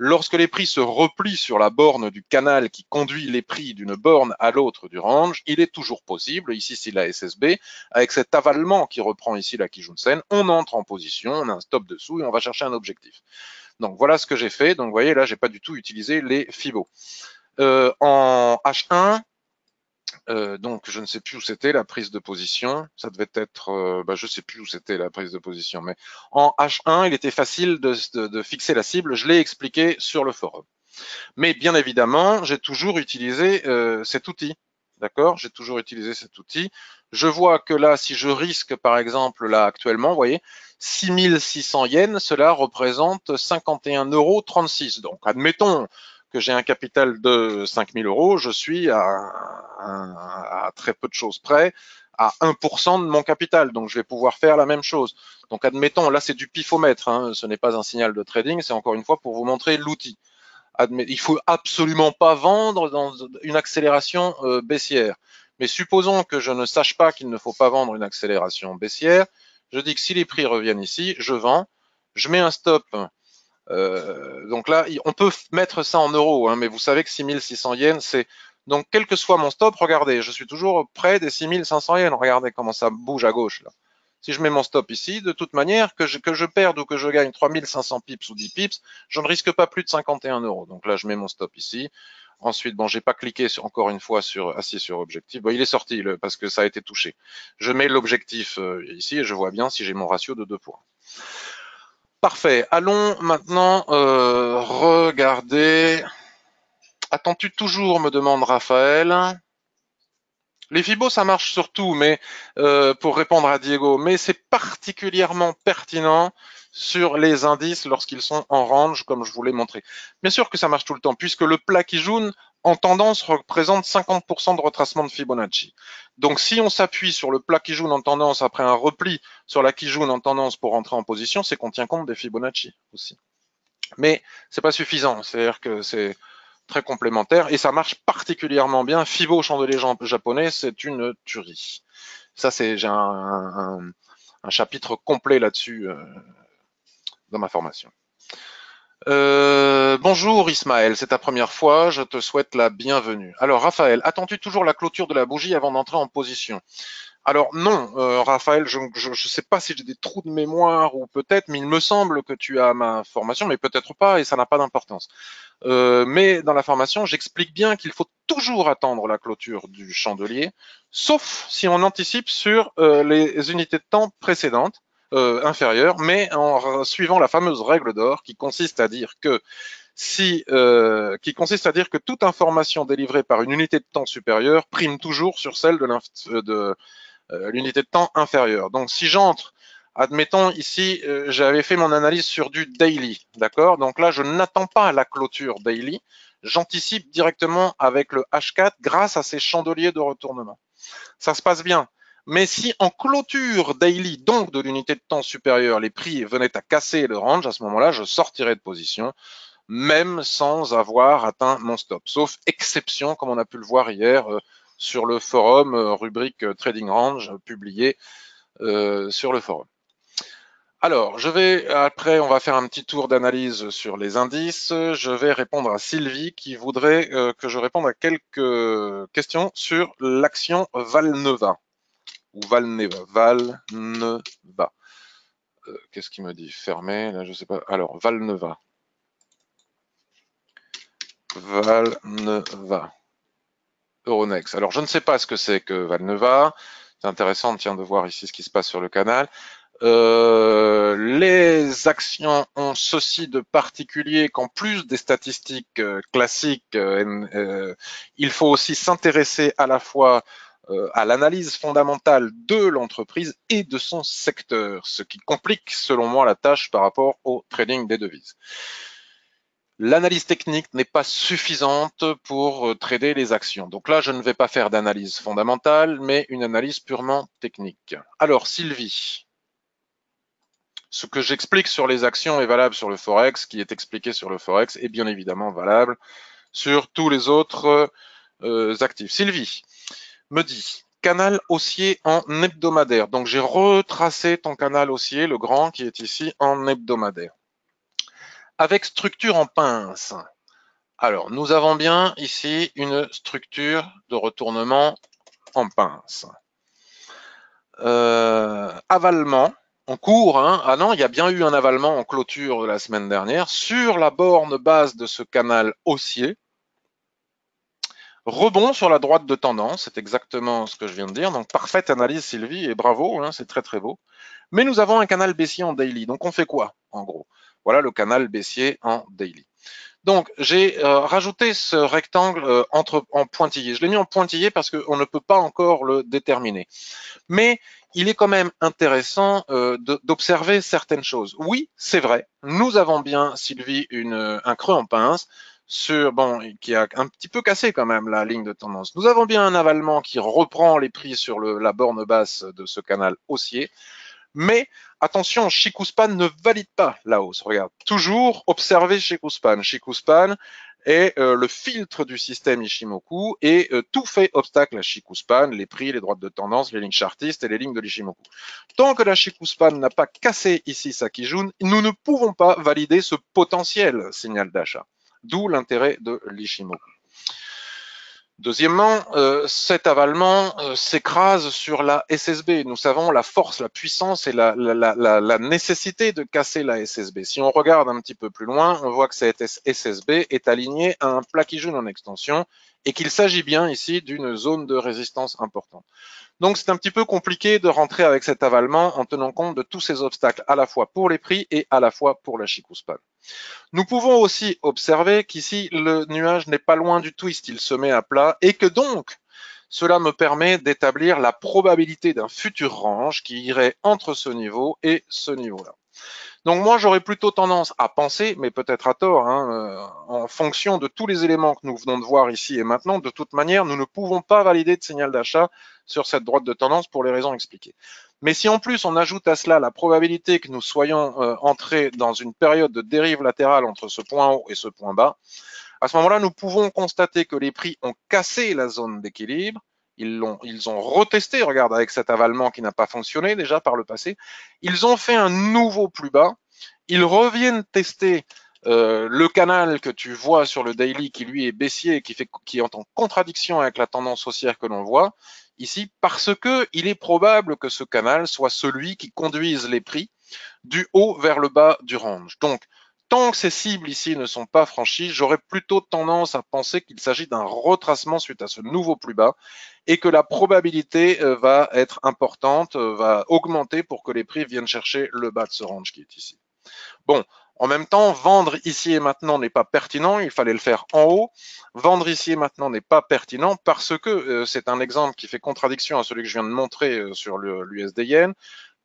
Lorsque les prix se replient sur la borne du canal qui conduit les prix d'une borne à l'autre du range, il est toujours possible, ici c'est la SSB, avec cet avalement qui reprend ici la Kijun-sen, on entre en position, on a un stop dessous et on va chercher un objectif. Donc voilà ce que j'ai fait. Donc vous voyez là, j'ai pas du tout utilisé les Fibo. En H1, donc je ne sais plus où c'était la prise de position. Ça devait être, je sais plus où c'était la prise de position, mais en H1, il était facile de fixer la cible. Je l'ai expliqué sur le forum. Mais bien évidemment, j'ai toujours utilisé cet outil. D'accord? J'ai toujours utilisé cet outil. Je vois que là, si je risque, par exemple, là actuellement, vous voyez, 6600 yens, cela représente 51,36 €. Donc, admettons que j'ai un capital de 5000 €, je suis à très peu de choses près, à 1% de mon capital. Donc, je vais pouvoir faire la même chose. Donc, admettons, là, c'est du pifomètre, hein, ce n'est pas un signal de trading, c'est encore une fois pour vous montrer l'outil. Il faut absolument pas vendre dans une accélération baissière. Mais supposons que je ne sache pas qu'il ne faut pas vendre une accélération baissière. Je dis que si les prix reviennent ici, je vends, je mets un stop. Donc là, on peut mettre ça en euros, hein, mais vous savez que 6600 yens, c'est... Donc, quel que soit mon stop, regardez, je suis toujours près des 6500 yens. Regardez comment ça bouge à gauche, là. Si je mets mon stop ici, de toute manière, que je perde ou que je gagne 3500 pips ou 10 pips, je ne risque pas plus de 51 €. Donc là, je mets mon stop ici. Ensuite, bon, j'ai pas cliqué encore une fois sur assis sur objectif. Bon, il est sorti parce que ça a été touché. Je mets l'objectif ici et je vois bien si j'ai mon ratio de 2 points. Parfait. Allons maintenant regarder. Attends-tu toujours, me demande Raphaël. Les Fibos, ça marche surtout, mais pour répondre à Diego, mais c'est particulièrement pertinent sur les indices lorsqu'ils sont en range, comme je vous l'ai montré. Bien sûr que ça marche tout le temps, puisque le plat Kijun, en tendance, représente 50% de retracement de Fibonacci. Donc, si on s'appuie sur le plat Kijun en tendance après un repli sur la Kijun en tendance pour rentrer en position, c'est qu'on tient compte des Fibonacci aussi. Mais c'est pas suffisant, c'est-à-dire que c'est très complémentaire et ça marche particulièrement bien. Fibo chandelier japonais, c'est une tuerie. Ça, j'ai un chapitre complet là-dessus dans ma formation. Bonjour Ismaël, c'est ta première fois, je te souhaite la bienvenue. Alors Raphaël, attends-tu toujours la clôture de la bougie avant d'entrer en position? Alors non, Raphaël, je ne sais pas si j'ai des trous de mémoire ou peut-être, mais il me semble que tu as ma formation, mais peut-être pas, et ça n'a pas d'importance. Mais dans la formation, j'explique bien qu'il faut toujours attendre la clôture du chandelier, sauf si on anticipe sur les unités de temps précédentes, inférieures, mais en suivant la fameuse règle d'or qui consiste à dire que toute information délivrée par une unité de temps supérieure prime toujours sur celle de l'unité de temps inférieure. Donc si j'entre, admettons ici, j'avais fait mon analyse sur du daily, d'accord? Donc là, je n'attends pas la clôture daily, j'anticipe directement avec le H4 grâce à ces chandeliers de retournement. Ça se passe bien. Mais si en clôture daily, donc de l'unité de temps supérieure, les prix venaient à casser le range, à ce moment-là, je sortirais de position, même sans avoir atteint mon stop. Sauf exception, comme on a pu le voir hier sur le forum, rubrique Trading Range, publié sur le forum. Alors, après, on va faire un petit tour d'analyse sur les indices. Je vais répondre à Sylvie qui voudrait que je réponde à quelques questions sur l'action Valneva ou Valneva. Valneva. Qu'est-ce qu'il me dit? Fermé, là, je sais pas. Alors, Valneva. Valneva. Euronext. Alors, je ne sais pas ce que c'est que Valneva. C'est intéressant, tiens, de voir ici ce qui se passe sur le canal. Les actions ont ceci de particulier qu'en plus des statistiques classiques, il faut aussi s'intéresser à la fois à l'analyse fondamentale de l'entreprise et de son secteur, ce qui complique selon moi la tâche par rapport au trading des devises. L'analyse technique n'est pas suffisante pour trader les actions. Donc là, je ne vais pas faire d'analyse fondamentale, mais une analyse purement technique. Alors, Sylvie, ce que j'explique sur les actions est valable sur le Forex, ce qui est expliqué sur le Forex est bien évidemment valable sur tous les autres actifs. Sylvie me dit, canal haussier en hebdomadaire. Donc j'ai retracé ton canal haussier, le grand qui est ici en hebdomadaire. Avec structure en pince. Alors, nous avons bien ici une structure de retournement en pince. Avalement en cours, hein. Ah non, il y a bien eu un avalement en clôture la semaine dernière sur la borne basse de ce canal haussier. Rebond sur la droite de tendance, c'est exactement ce que je viens de dire. Donc, parfaite analyse, Sylvie, et bravo, hein, c'est très très beau. Mais nous avons un canal baissier en daily. Donc, on fait quoi, en gros? Voilà le canal baissier en daily. Donc, j'ai rajouté ce rectangle en pointillé. Je l'ai mis en pointillé parce qu'on ne peut pas encore le déterminer. Mais il est quand même intéressant d'observer certaines choses. Oui, c'est vrai, nous avons bien, Sylvie, un creux en pince qui a un petit peu cassé quand même la ligne de tendance. Nous avons bien un avalement qui reprend les prix sur la borne basse de ce canal haussier. Mais attention, Shikuspan ne valide pas la hausse. Regarde, toujours observer Shikuspan. Shikuspan est le filtre du système Ishimoku et tout fait obstacle à Shikuspan, les prix, les droites de tendance, les lignes chartistes et les lignes de l'Ishimoku. Tant que la Shikuspan n'a pas cassé ici sa Kijun, nous ne pouvons pas valider ce potentiel signal d'achat. D'où l'intérêt de l'Ishimoku. Deuxièmement, cet avalement s'écrase sur la SSB. Nous savons la force, la puissance et la nécessité de casser la SSB. Si on regarde un petit peu plus loin, on voit que cette SSB est alignée à un plaquage en extension et qu'il s'agit bien ici d'une zone de résistance importante. Donc c'est un petit peu compliqué de rentrer avec cet avalement en tenant compte de tous ces obstacles, à la fois pour les prix et à la fois pour la Shikuspan. Nous pouvons aussi observer qu'ici, le nuage n'est pas loin du twist, il se met à plat et que donc, cela me permet d'établir la probabilité d'un futur range qui irait entre ce niveau et ce niveau-là. Donc moi, j'aurais plutôt tendance à penser, mais peut-être à tort, hein, en fonction de tous les éléments que nous venons de voir ici et maintenant, de toute manière, nous ne pouvons pas valider de signal d'achat sur cette droite de tendance pour les raisons expliquées. Mais si en plus on ajoute à cela la probabilité que nous soyons entrés dans une période de dérive latérale entre ce point haut et ce point bas, à ce moment-là, nous pouvons constater que les prix ont cassé la zone d'équilibre. Ils ont retesté, regarde, avec cet avalement qui n'a pas fonctionné déjà par le passé. Ils ont fait un nouveau plus bas. Ils reviennent tester Le canal que tu vois sur le daily qui lui est baissier et qui est en contradiction avec la tendance haussière que l'on voit ici, parce que il est probable que ce canal soit celui qui conduise les prix du haut vers le bas du range. Donc, tant que ces cibles ici ne sont pas franchies, j'aurais plutôt tendance à penser qu'il s'agit d'un retracement suite à ce nouveau plus bas et que la probabilité va être importante, va augmenter pour que les prix viennent chercher le bas de ce range qui est ici. Bon, en même temps, vendre ici et maintenant n'est pas pertinent, il fallait le faire en haut. Vendre ici et maintenant n'est pas pertinent parce que c'est un exemple qui fait contradiction à celui que je viens de montrer sur l'USD Yen.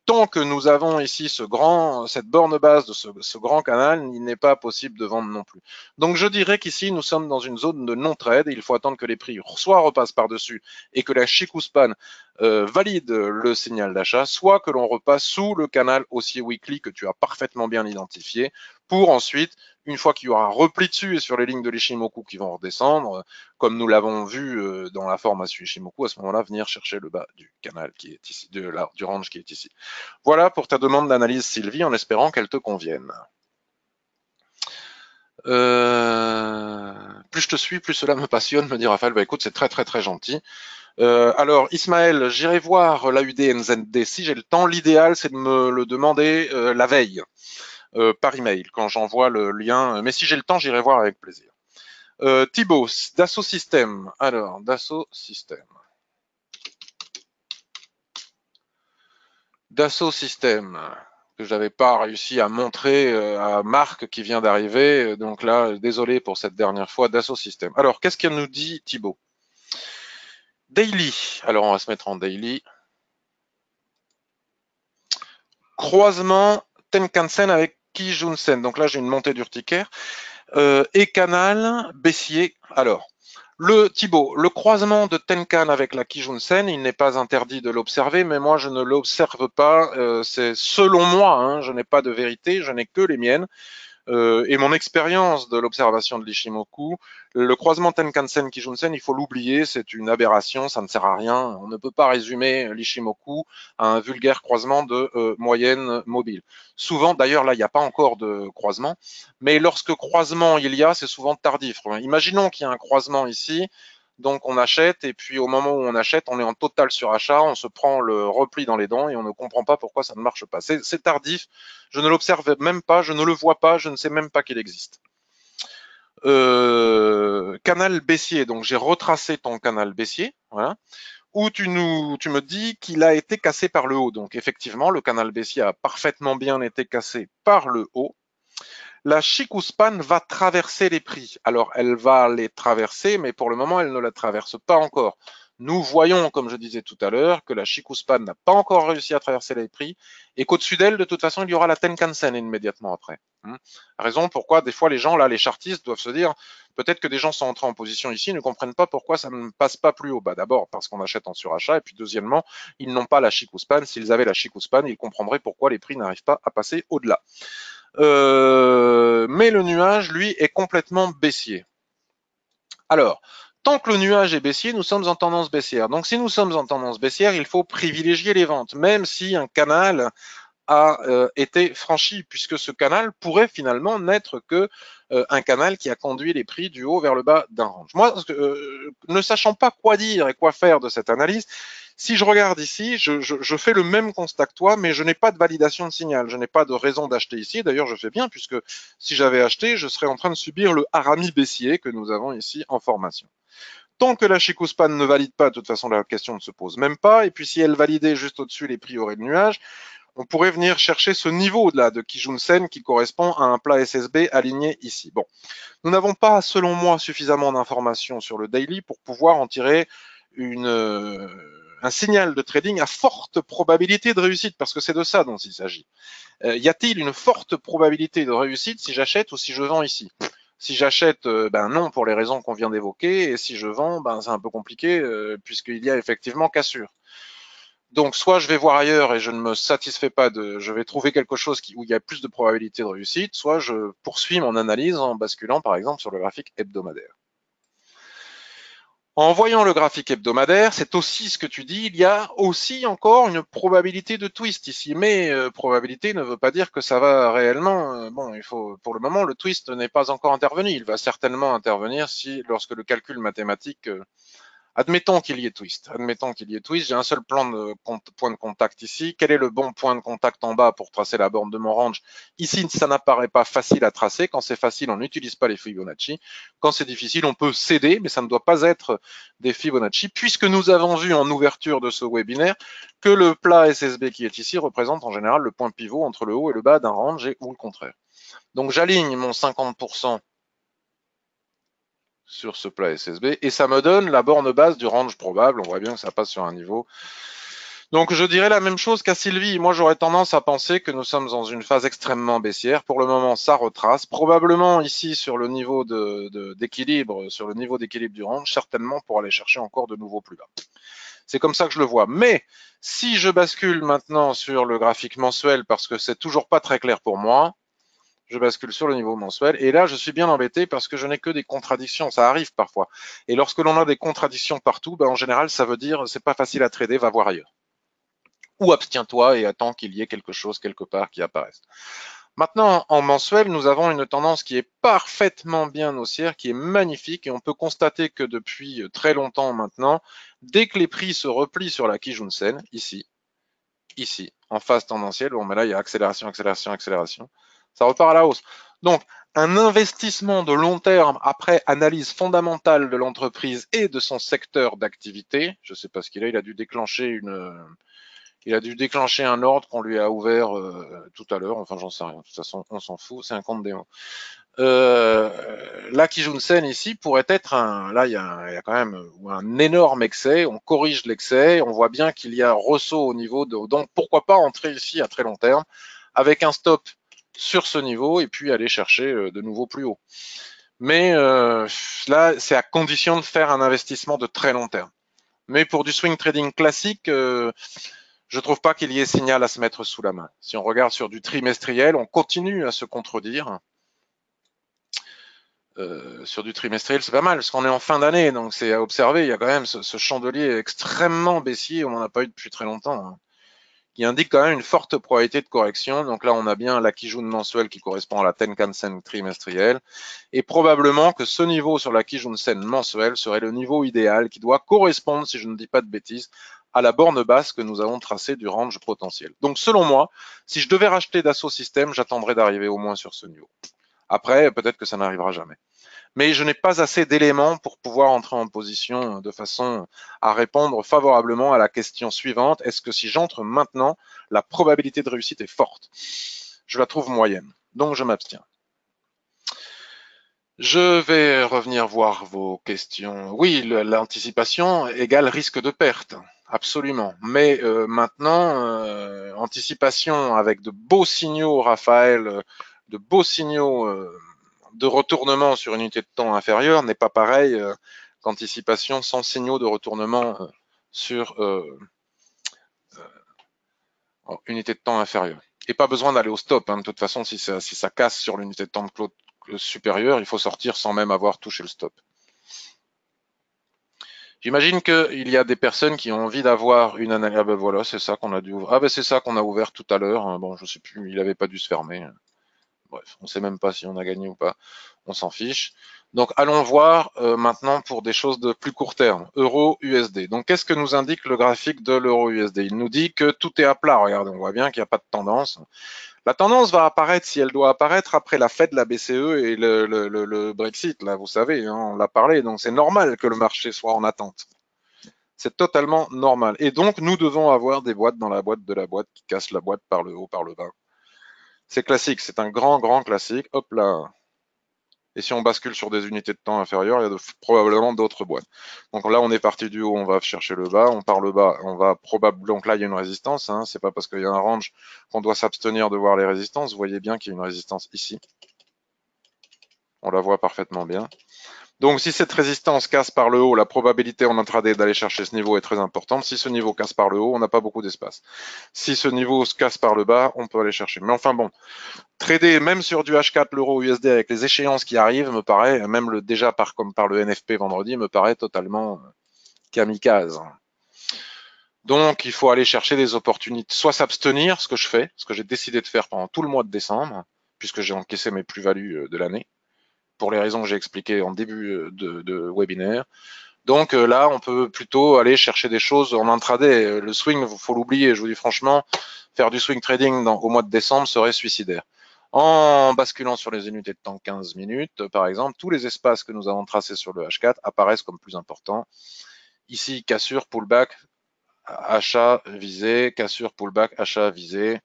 Tant que nous avons ici cette borne basse de ce grand canal, il n'est pas possible de vendre non plus. Donc je dirais qu'ici, nous sommes dans une zone de non-trade et il faut attendre que les prix soit repassent par-dessus et que la Chikou-Span valide le signal d'achat, soit que l'on repasse sous le canal haussier weekly que tu as parfaitement bien identifié pour ensuite, une fois qu'il y aura un repli dessus et sur les lignes de l'Ishimoku qui vont redescendre, comme nous l'avons vu dans la formation Ishimoku, à ce moment-là, venir chercher le bas du canal qui est ici, du range qui est ici. Voilà pour ta demande d'analyse, Sylvie, en espérant qu'elle te convienne. Plus je te suis, plus cela me passionne, me dit Raphaël. Bah écoute, c'est très très très gentil. Alors, Ismaël, j'irai voir la UDNZD si j'ai le temps. L'idéal, c'est de me le demander la veille par email quand j'envoie le lien. Mais si j'ai le temps, j'irai voir avec plaisir. Thibaut, Dassault Systèmes. Alors, Dassault Systèmes. Dassault Systèmes que j'avais pas réussi à montrer à Marc qui vient d'arriver. Donc là, désolé pour cette dernière fois, Dassault Systèmes. Alors, qu'est-ce qu'il nous dit Thibaut? Daily. Alors, on va se mettre en daily. Croisement Tenkan-sen avec Kijun-sen. Donc là, j'ai une montée d'urticaire. Et canal baissier. Alors, Thibaut, le croisement de Tenkan avec la Kijun-sen, il n'est pas interdit de l'observer, mais moi je ne l'observe pas. C'est selon moi, hein, je n'ai pas de vérité, je n'ai que les miennes. Et mon expérience de l'observation de l'Ishimoku, le croisement Tenkan-sen-Kijun-sen, il faut l'oublier, c'est une aberration, ça ne sert à rien. On ne peut pas résumer l'Ishimoku à un vulgaire croisement de moyenne mobile. Souvent, d'ailleurs, là, il n'y a pas encore de croisement, mais lorsque croisement il y a, c'est souvent tardif. Imaginons qu'il y a un croisement ici, donc on achète, et puis au moment où on achète, on est en total surachat, on se prend le repli dans les dents et on ne comprend pas pourquoi ça ne marche pas. C'est tardif, je ne l'observe même pas, je ne le vois pas, je ne sais même pas qu'il existe. Canal baissier, donc j'ai retracé ton canal baissier, voilà, où tu me dis qu'il a été cassé par le haut. Donc effectivement, le canal baissier a parfaitement bien été cassé par le haut. La Chikou-Span va traverser les prix. Alors, elle va les traverser, mais pour le moment, elle ne la traverse pas encore. Nous voyons, comme je disais tout à l'heure, que la Chikou-Span n'a pas encore réussi à traverser les prix et qu'au-dessus d'elle, de toute façon, il y aura la Tenkan-sen immédiatement après. Raison pourquoi, des fois, les gens, là, les chartistes doivent se dire, peut-être que des gens sont entrés en position ici, ne comprennent pas pourquoi ça ne passe pas plus haut. Bah, d'abord, parce qu'on achète en surachat, et puis deuxièmement, ils n'ont pas la Chikou-Span. S'ils avaient la Chikou-Span, ils comprendraient pourquoi les prix n'arrivent pas à passer au-delà. Mais le nuage, lui, est complètement baissier. Alors, tant que le nuage est baissier, nous sommes en tendance baissière. Donc, si nous sommes en tendance baissière, il faut privilégier les ventes, même si un canal a été franchi, puisque ce canal pourrait finalement n'être que un canal qui a conduit les prix du haut vers le bas d'un range. Moi, ne sachant pas quoi dire et quoi faire de cette analyse, si je regarde ici, je fais le même constat que toi, mais je n'ai pas de validation de signal, je n'ai pas de raison d'acheter ici. D'ailleurs, je fais bien, puisque si j'avais acheté, je serais en train de subir le harami baissier que nous avons ici en formation. Tant que la Chikou-Span ne valide pas, de toute façon, la question ne se pose même pas. Et puis, si elle validait juste au-dessus, les prix auraient le nuage. On pourrait venir chercher ce niveau là de Kijun-sen qui correspond à un plat SSB aligné ici. Bon, nous n'avons pas, selon moi, suffisamment d'informations sur le daily pour pouvoir en tirer un signal de trading à forte probabilité de réussite, parce que c'est de ça dont il s'agit. Y a-t-il une forte probabilité de réussite si j'achète ou si je vends ici? Si j'achète, ben non, pour les raisons qu'on vient d'évoquer, et si je vends, ben c'est un peu compliqué, puisqu'il y a effectivement cassure. Donc, soit je vais voir ailleurs et je ne me satisfais pas je vais trouver quelque chose où il y a plus de probabilité de réussite, soit je poursuis mon analyse en basculant, par exemple, sur le graphique hebdomadaire. En voyant le graphique hebdomadaire, c'est aussi ce que tu dis, il y a aussi encore une probabilité de twist ici, mais probabilité ne veut pas dire que ça va réellement. Bon, il faut, pour le moment, le twist n'est pas encore intervenu. Il va certainement intervenir si, lorsque le calcul mathématique admettons qu'il y ait twist. Admettons qu'il y ait twist. J'ai un seul point de contact ici. Quel est le bon point de contact en bas pour tracer la borne de mon range? Ici, ça n'apparaît pas facile à tracer. Quand c'est facile, on n'utilise pas les Fibonacci. Quand c'est difficile, on peut céder, mais ça ne doit pas être des Fibonacci, puisque nous avons vu en ouverture de ce webinaire que le plat SSB qui est ici représente en général le point pivot entre le haut et le bas d'un range ou le contraire. Donc j'aligne mon 50% sur ce plat SSB et ça me donne la borne basse du range probable. On voit bien que ça passe sur un niveau. Donc je dirais la même chose qu'à Sylvie. Moi j'aurais tendance à penser que nous sommes dans une phase extrêmement baissière. Pour le moment ça retrace. Probablement ici sur le niveau d'équilibre, sur le niveau d'équilibre du range, certainement pour aller chercher encore de nouveaux plus bas. C'est comme ça que je le vois. Mais si je bascule maintenant sur le graphique mensuel parce que c'est toujours pas très clair pour moi, je bascule sur le niveau mensuel et là je suis bien embêté parce que je n'ai que des contradictions, ça arrive parfois. Et lorsque l'on a des contradictions partout, ben en général ça veut dire c'est pas facile à trader, va voir ailleurs. Ou abstiens-toi et attends qu'il y ait quelque chose quelque part qui apparaisse. Maintenant, en mensuel, nous avons une tendance qui est parfaitement bien haussière, qui est magnifique, et on peut constater que depuis très longtemps maintenant, dès que les prix se replient sur la Kijun-sen, ici, en phase tendancielle, bon, mais là, il y a accélération, accélération, accélération, ça repart à la hausse. Donc, un investissement de long terme après analyse fondamentale de l'entreprise et de son secteur d'activité, je ne sais pas ce qu'il a, il a dû déclencher un ordre qu'on lui a ouvert tout à l'heure, enfin j'en sais rien, de toute façon on s'en fout, c'est un compte démo. La Kijun-sen ici pourrait être là il y a quand même un énorme excès, on corrige l'excès, on voit bien qu'il y a un ressaut au niveau donc pourquoi pas entrer ici à très long terme avec un stop sur ce niveau et puis aller chercher de nouveau plus haut. Mais là c'est à condition de faire un investissement de très long terme. Mais pour du swing trading classique, je trouve pas qu'il y ait signal à se mettre sous la main. Si on regarde sur du trimestriel, on continue à se contredire. Sur du trimestriel, c'est pas mal, parce qu'on est en fin d'année, donc c'est à observer. Il y a quand même ce chandelier extrêmement baissier, on n'en a pas eu depuis très longtemps, hein, qui indique quand même une forte probabilité de correction. Donc là, on a bien la Kijun mensuelle qui correspond à la Tenkan-sen trimestrielle, et probablement que ce niveau sur la Kijun-sen mensuelle serait le niveau idéal qui doit correspondre, si je ne dis pas de bêtises, à la borne basse que nous avons tracée du range potentiel. Donc selon moi, si je devais racheter Dassault Systèmes, j'attendrais d'arriver au moins sur ce niveau. Après, peut-être que ça n'arrivera jamais. Mais je n'ai pas assez d'éléments pour pouvoir entrer en position de façon à répondre favorablement à la question suivante. Est-ce que si j'entre maintenant, la probabilité de réussite est forte? Je la trouve moyenne, donc je m'abstiens. Je vais revenir voir vos questions. Oui, l'anticipation égale risque de perte, absolument. Mais maintenant, anticipation avec de beaux signaux, Raphaël, de beaux signaux de retournement sur une unité de temps inférieure n'est pas pareil qu'anticipation sans signaux de retournement sur unité de temps inférieure. Et pas besoin d'aller au stop. Hein. De toute façon, si ça casse sur l'unité de temps de clos supérieure, il faut sortir sans même avoir touché le stop. J'imagine qu'il y a des personnes qui ont envie d'avoir une analyse. Ah ben voilà, c'est ça qu'on a dû ouvrir. Ah ben c'est ça qu'on a ouvert tout à l'heure. Bon, je sais plus, il n'avait pas dû se fermer. Bref, on ne sait même pas si on a gagné ou pas. On s'en fiche. Donc allons voir maintenant pour des choses de plus court terme. Euro-USD. Donc qu'est-ce que nous indique le graphique de l'euro-USD? Il nous dit que tout est à plat. Regardez, on voit bien qu'il n'y a pas de tendance. La tendance va apparaître si elle doit apparaître après la Fed, la BCE et le Brexit. Là, vous savez, hein, on l'a parlé. Donc c'est normal que le marché soit en attente. C'est totalement normal. Et donc nous devons avoir des boîtes dans la boîte de la boîte qui cassent la boîte par le haut, par le bas. C'est classique, c'est un grand, grand classique. Hop là. Et si on bascule sur des unités de temps inférieures, il y a probablement d'autres boîtes. Donc là, on est parti du haut, on va chercher le bas. On part le bas, on va probablement. Donc là, il y a une résistance. Hein. C'est pas parce qu'il y a un range qu'on doit s'abstenir de voir les résistances. Vous voyez bien qu'il y a une résistance ici. On la voit parfaitement bien. Donc, si cette résistance casse par le haut, la probabilité en intraday d'aller chercher ce niveau est très importante. Si ce niveau casse par le haut, on n'a pas beaucoup d'espace. Si ce niveau se casse par le bas, on peut aller chercher. Mais enfin bon, trader même sur du H4 l'euro USD avec les échéances qui arrivent me paraît, même déjà comme par le NFP vendredi, me paraît totalement kamikaze. Donc, il faut aller chercher des opportunités, soit s'abstenir, ce que je fais, ce que j'ai décidé de faire pendant tout le mois de décembre, puisque j'ai encaissé mes plus-values de l'année, pour les raisons que j'ai expliquées en début de webinaire. Donc là, on peut plutôt aller chercher des choses en intraday. Le swing, il faut l'oublier, je vous dis franchement, faire du swing trading au mois de décembre serait suicidaire. En basculant sur les unités de temps 15 minutes, par exemple, tous les espaces que nous avons tracés sur le H4 apparaissent comme plus importants. Ici, cassure, pullback, achat visé, cassure, pullback, achat visé.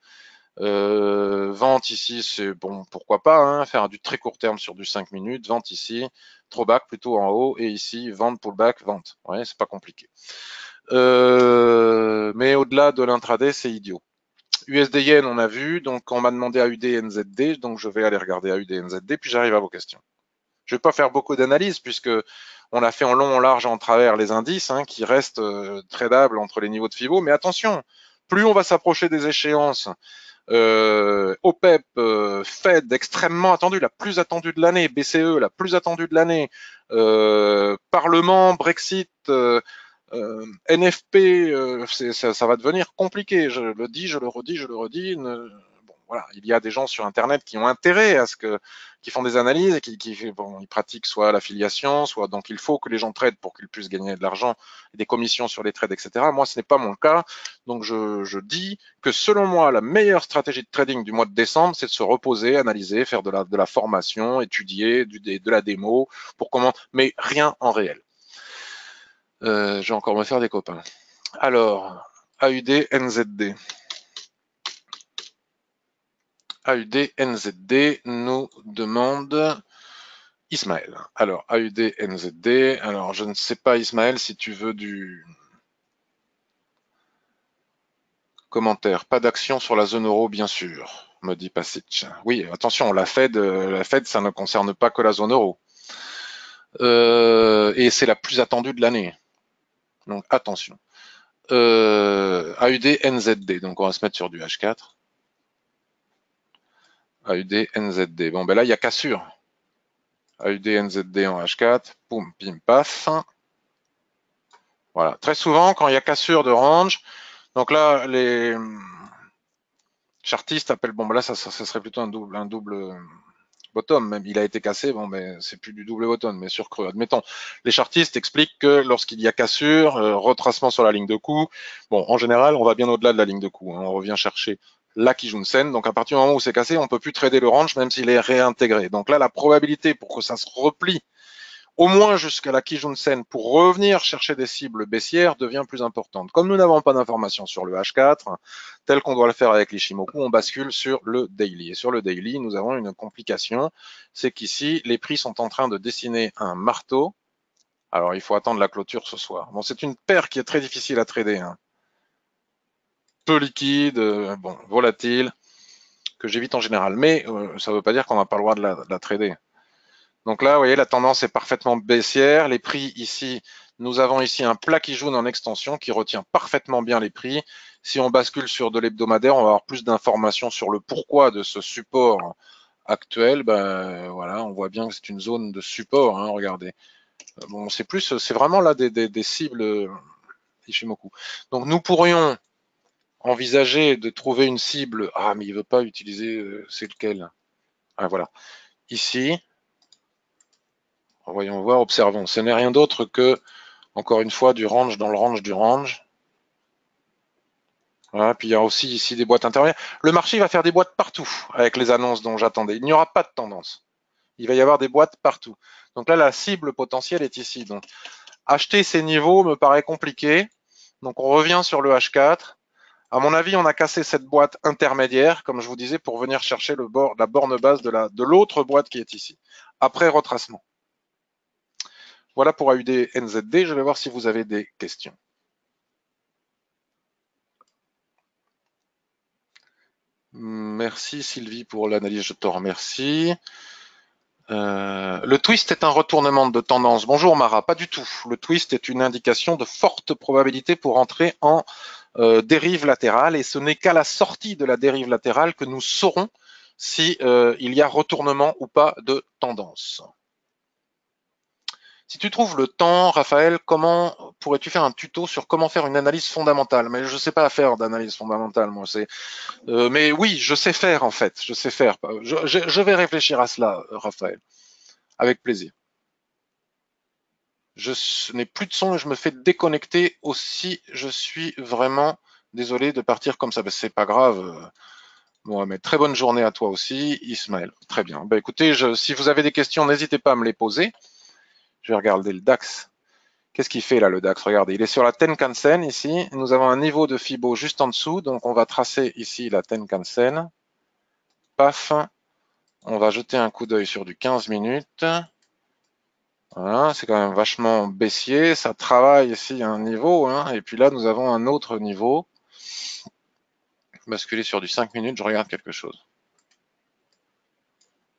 Vente ici, c'est bon, pourquoi pas, hein, faire du très court terme sur du 5 minutes. Vente ici, throwback plutôt en haut, et ici, vente, pullback, vente. Ouais, c'est pas compliqué. Mais au-delà de l'intraday, c'est idiot. USD Yen, on a vu, donc on m'a demandé AUD NZD, donc je vais aller regarder AUD NZD, puis j'arrive à vos questions. Je vais pas faire beaucoup d'analyse puisque on a fait en long, en large, en travers les indices hein, qui restent tradables entre les niveaux de FIBO. Mais attention, plus on va s'approcher des échéances OPEP, Fed extrêmement attendue, la plus attendue de l'année, BCE la plus attendue de l'année, Parlement, Brexit, NFP, ça va devenir compliqué. Je le dis, je le redis, je le redis. Bon, voilà, il y a des gens sur Internet qui ont intérêt à ce que, qui font des analyses et ils pratiquent soit l'affiliation, soit donc il faut que les gens tradent pour qu'ils puissent gagner de l'argent, des commissions sur les trades, etc. Moi, ce n'est pas mon cas. Donc, je dis que selon moi, la meilleure stratégie de trading du mois de décembre, c'est de se reposer, analyser, faire de la formation, étudier, de la démo, pour comment, mais rien en réel. Je vais encore me faire des copains. Alors, AUD NZD. AUD NZD nous demande Ismaël. Alors, AUD NZD. Alors, je ne sais pas, Ismaël, si tu veux du commentaire. Pas d'action sur la zone euro, bien sûr, me dit Pasic. Oui, attention, la Fed, ça ne concerne pas que la zone euro. Et c'est la plus attendue de l'année. Donc, attention. AUD NZD. Donc, on va se mettre sur du H4. AUD NZD. Bon, ben là, il y a cassure. AUD NZD en H4. Poum, pim, paf. Voilà. Très souvent, quand il y a cassure de range, donc là, les chartistes appellent, bon, ben là, ça serait plutôt un double bottom. Même il a été cassé, bon, ben c'est plus du double bottom, mais sur creux. Admettons. Les chartistes expliquent que lorsqu'il y a cassure, retracement sur la ligne de coup, bon, en général, on va bien au-delà de la ligne de coup. Hein. On revient chercher la Kijun-sen. Donc à partir du moment où c'est cassé, on peut plus trader le range, même s'il est réintégré. Donc là, la probabilité pour que ça se replie au moins jusqu'à la Kijun-sen pour revenir chercher des cibles baissières devient plus importante. Comme nous n'avons pas d'informations sur le H4, tel qu'on doit le faire avec l'Ishimoku, on bascule sur le daily. Et sur le daily, nous avons une complication, c'est qu'ici, les prix sont en train de dessiner un marteau. Alors, il faut attendre la clôture ce soir. Bon, c'est une paire qui est très difficile à trader. Hein. Peu liquide, bon, volatile, que j'évite en général. Mais ça ne veut pas dire qu'on n'a pas le droit de la trader. Donc là, vous voyez, la tendance est parfaitement baissière. Les prix ici, nous avons ici un plat qui jaune en extension qui retient parfaitement bien les prix. Si on bascule sur de l'hebdomadaire, on va avoir plus d'informations sur le pourquoi de ce support actuel. Ben voilà, on voit bien que c'est une zone de support. Hein, regardez. Bon, c'est vraiment là des cibles Ishimoku. Donc nous pourrions envisager de trouver une cible. Ah, mais il veut pas utiliser. C'est lequel? Ah voilà. Ici. Voyons voir, observons. Ce n'est rien d'autre que, encore une fois, du range dans le range du range. Voilà, puis il y a aussi ici des boîtes intermédiaires. Le marché va faire des boîtes partout avec les annonces dont j'attendais. Il n'y aura pas de tendance. Il va y avoir des boîtes partout. Donc là, la cible potentielle est ici. Donc, acheter ces niveaux me paraît compliqué. Donc, on revient sur le H4. À mon avis, on a cassé cette boîte intermédiaire, comme je vous disais, pour venir chercher la borne basse de l'autre boîte qui est ici. Après retracement. Voilà pour AUD NZD. Je vais voir si vous avez des questions. Merci Sylvie pour l'analyse, je te remercie. Le twist est un retournement de tendance. Bonjour Mara, pas du tout. Le twist est une indication de forte probabilité pour entrer en dérive latérale et ce n'est qu'à la sortie de la dérive latérale que nous saurons si il y a retournement ou pas de tendance. Si tu trouves le temps, Raphaël, comment pourrais-tu faire un tuto sur comment faire une analyse fondamentale? Mais je ne sais pas faire d'analyse fondamentale, moi. Mais oui, je sais faire en fait. Je sais faire. Je vais réfléchir à cela, Raphaël, avec plaisir. Je n'ai plus de son et je me fais déconnecter aussi. Je suis vraiment désolé de partir comme ça. Ben, c'est pas grave. Mohamed, très bonne journée à toi aussi. Ismaël, très bien. Ben, écoutez, si vous avez des questions, n'hésitez pas à me les poser. Je vais regarder le DAX. Qu'est-ce qu'il fait là, le DAX? Regardez, il est sur la Tenkan-sen ici. Nous avons un niveau de Fibo juste en dessous. Donc, on va tracer ici la Tenkan-sen. Paf. On va jeter un coup d'œil sur du 15 minutes. Voilà, c'est quand même vachement baissier. Ça travaille ici à un niveau. Hein, et puis là, nous avons un autre niveau. Basculer sur du 5 minutes, je regarde quelque chose.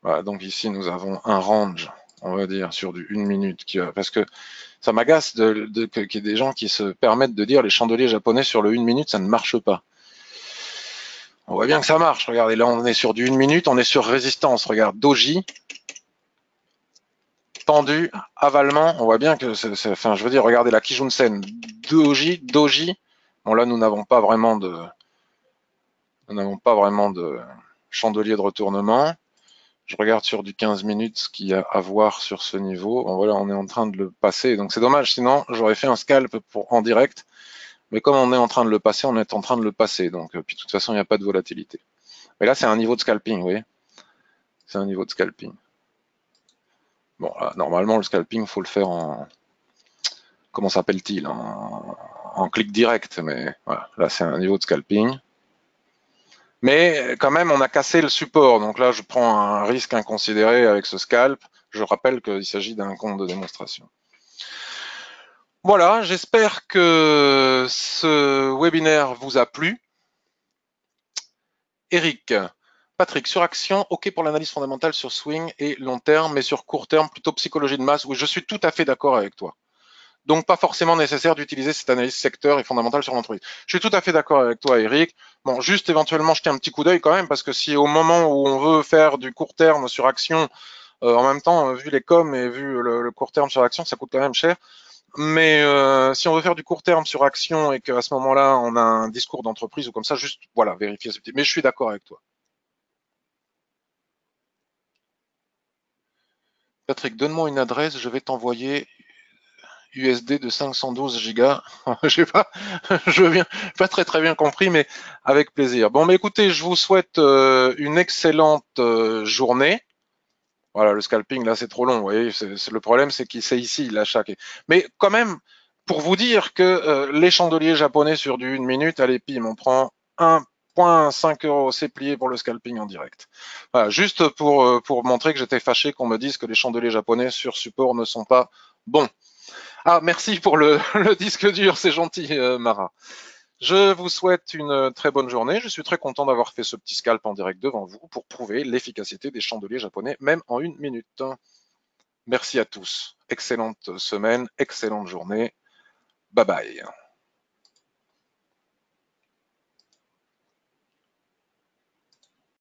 Voilà, donc ici, nous avons un range, on va dire, sur du 1 minute. Parce que ça m'agace qu'il y ait des gens qui se permettent de dire les chandeliers japonais sur le 1 minute, ça ne marche pas. On voit bien que ça marche. Regardez, là, on est sur du 1 minute, on est sur résistance. Regarde, doji, tendu, avalement. On voit bien que, enfin, je veux dire, regardez la Kijun-sen, doji, doji. Bon, là, nous n'avons pas vraiment de chandelier de retournement. Je regarde sur du 15 minutes ce qu'il y a à voir sur ce niveau. Bon, voilà, on est en train de le passer. Donc c'est dommage, sinon j'aurais fait un scalp en direct. Mais comme on est en train de le passer, on est en train de le passer. Donc, puis de toute façon, il n'y a pas de volatilité. Mais là, c'est un niveau de scalping, vous voyez. C'est un niveau de scalping. Bon, là, normalement, le scalping, il faut le faire en... Comment s'appelle-t-il en clic direct. Mais voilà, là, c'est un niveau de scalping. Mais quand même, on a cassé le support. Donc là, je prends un risque inconsidéré avec ce scalp. Je rappelle qu'il s'agit d'un compte de démonstration. Voilà, j'espère que ce webinaire vous a plu. Eric, Patrick, sur action, OK pour l'analyse fondamentale sur swing et long terme, mais sur court terme, plutôt psychologie de masse. Oui, je suis tout à fait d'accord avec toi. Donc, pas forcément nécessaire d'utiliser cette analyse secteur et fondamentale sur l'entreprise. Je suis tout à fait d'accord avec toi, Eric. Bon, juste éventuellement jeter un petit coup d'œil quand même, parce que si au moment où on veut faire du court terme sur action, en même temps, vu les coms et vu le court terme sur action, ça coûte quand même cher. Mais si on veut faire du court terme sur action et qu'à ce moment-là, on a un discours d'entreprise ou comme ça, juste voilà, vérifier ce petit. Mais je suis d'accord avec toi. Patrick, donne-moi une adresse, je vais t'envoyer USD de 512 gigas. Je sais pas, je viens pas très bien compris, mais avec plaisir. Bon, mais écoutez, je vous souhaite une excellente journée. Voilà, le scalping là, c'est trop long. Vous voyez, le problème, c'est qu'il c'est ici l'achat. Mais quand même, pour vous dire que les chandeliers japonais sur du 1 minute, allez, pim, on prend 1,5 €, c'est plié pour le scalping en direct. Voilà, juste pour montrer que j'étais fâché qu'on me dise que les chandeliers japonais sur support ne sont pas bons. Ah, merci pour le, le disque dur, c'est gentil, Mara. Je vous souhaite une très bonne journée. Je suis très content d'avoir fait ce petit scalp en direct devant vous pour prouver l'efficacité des chandeliers japonais, même en 1 minute. Merci à tous. Excellente semaine, excellente journée. Bye bye.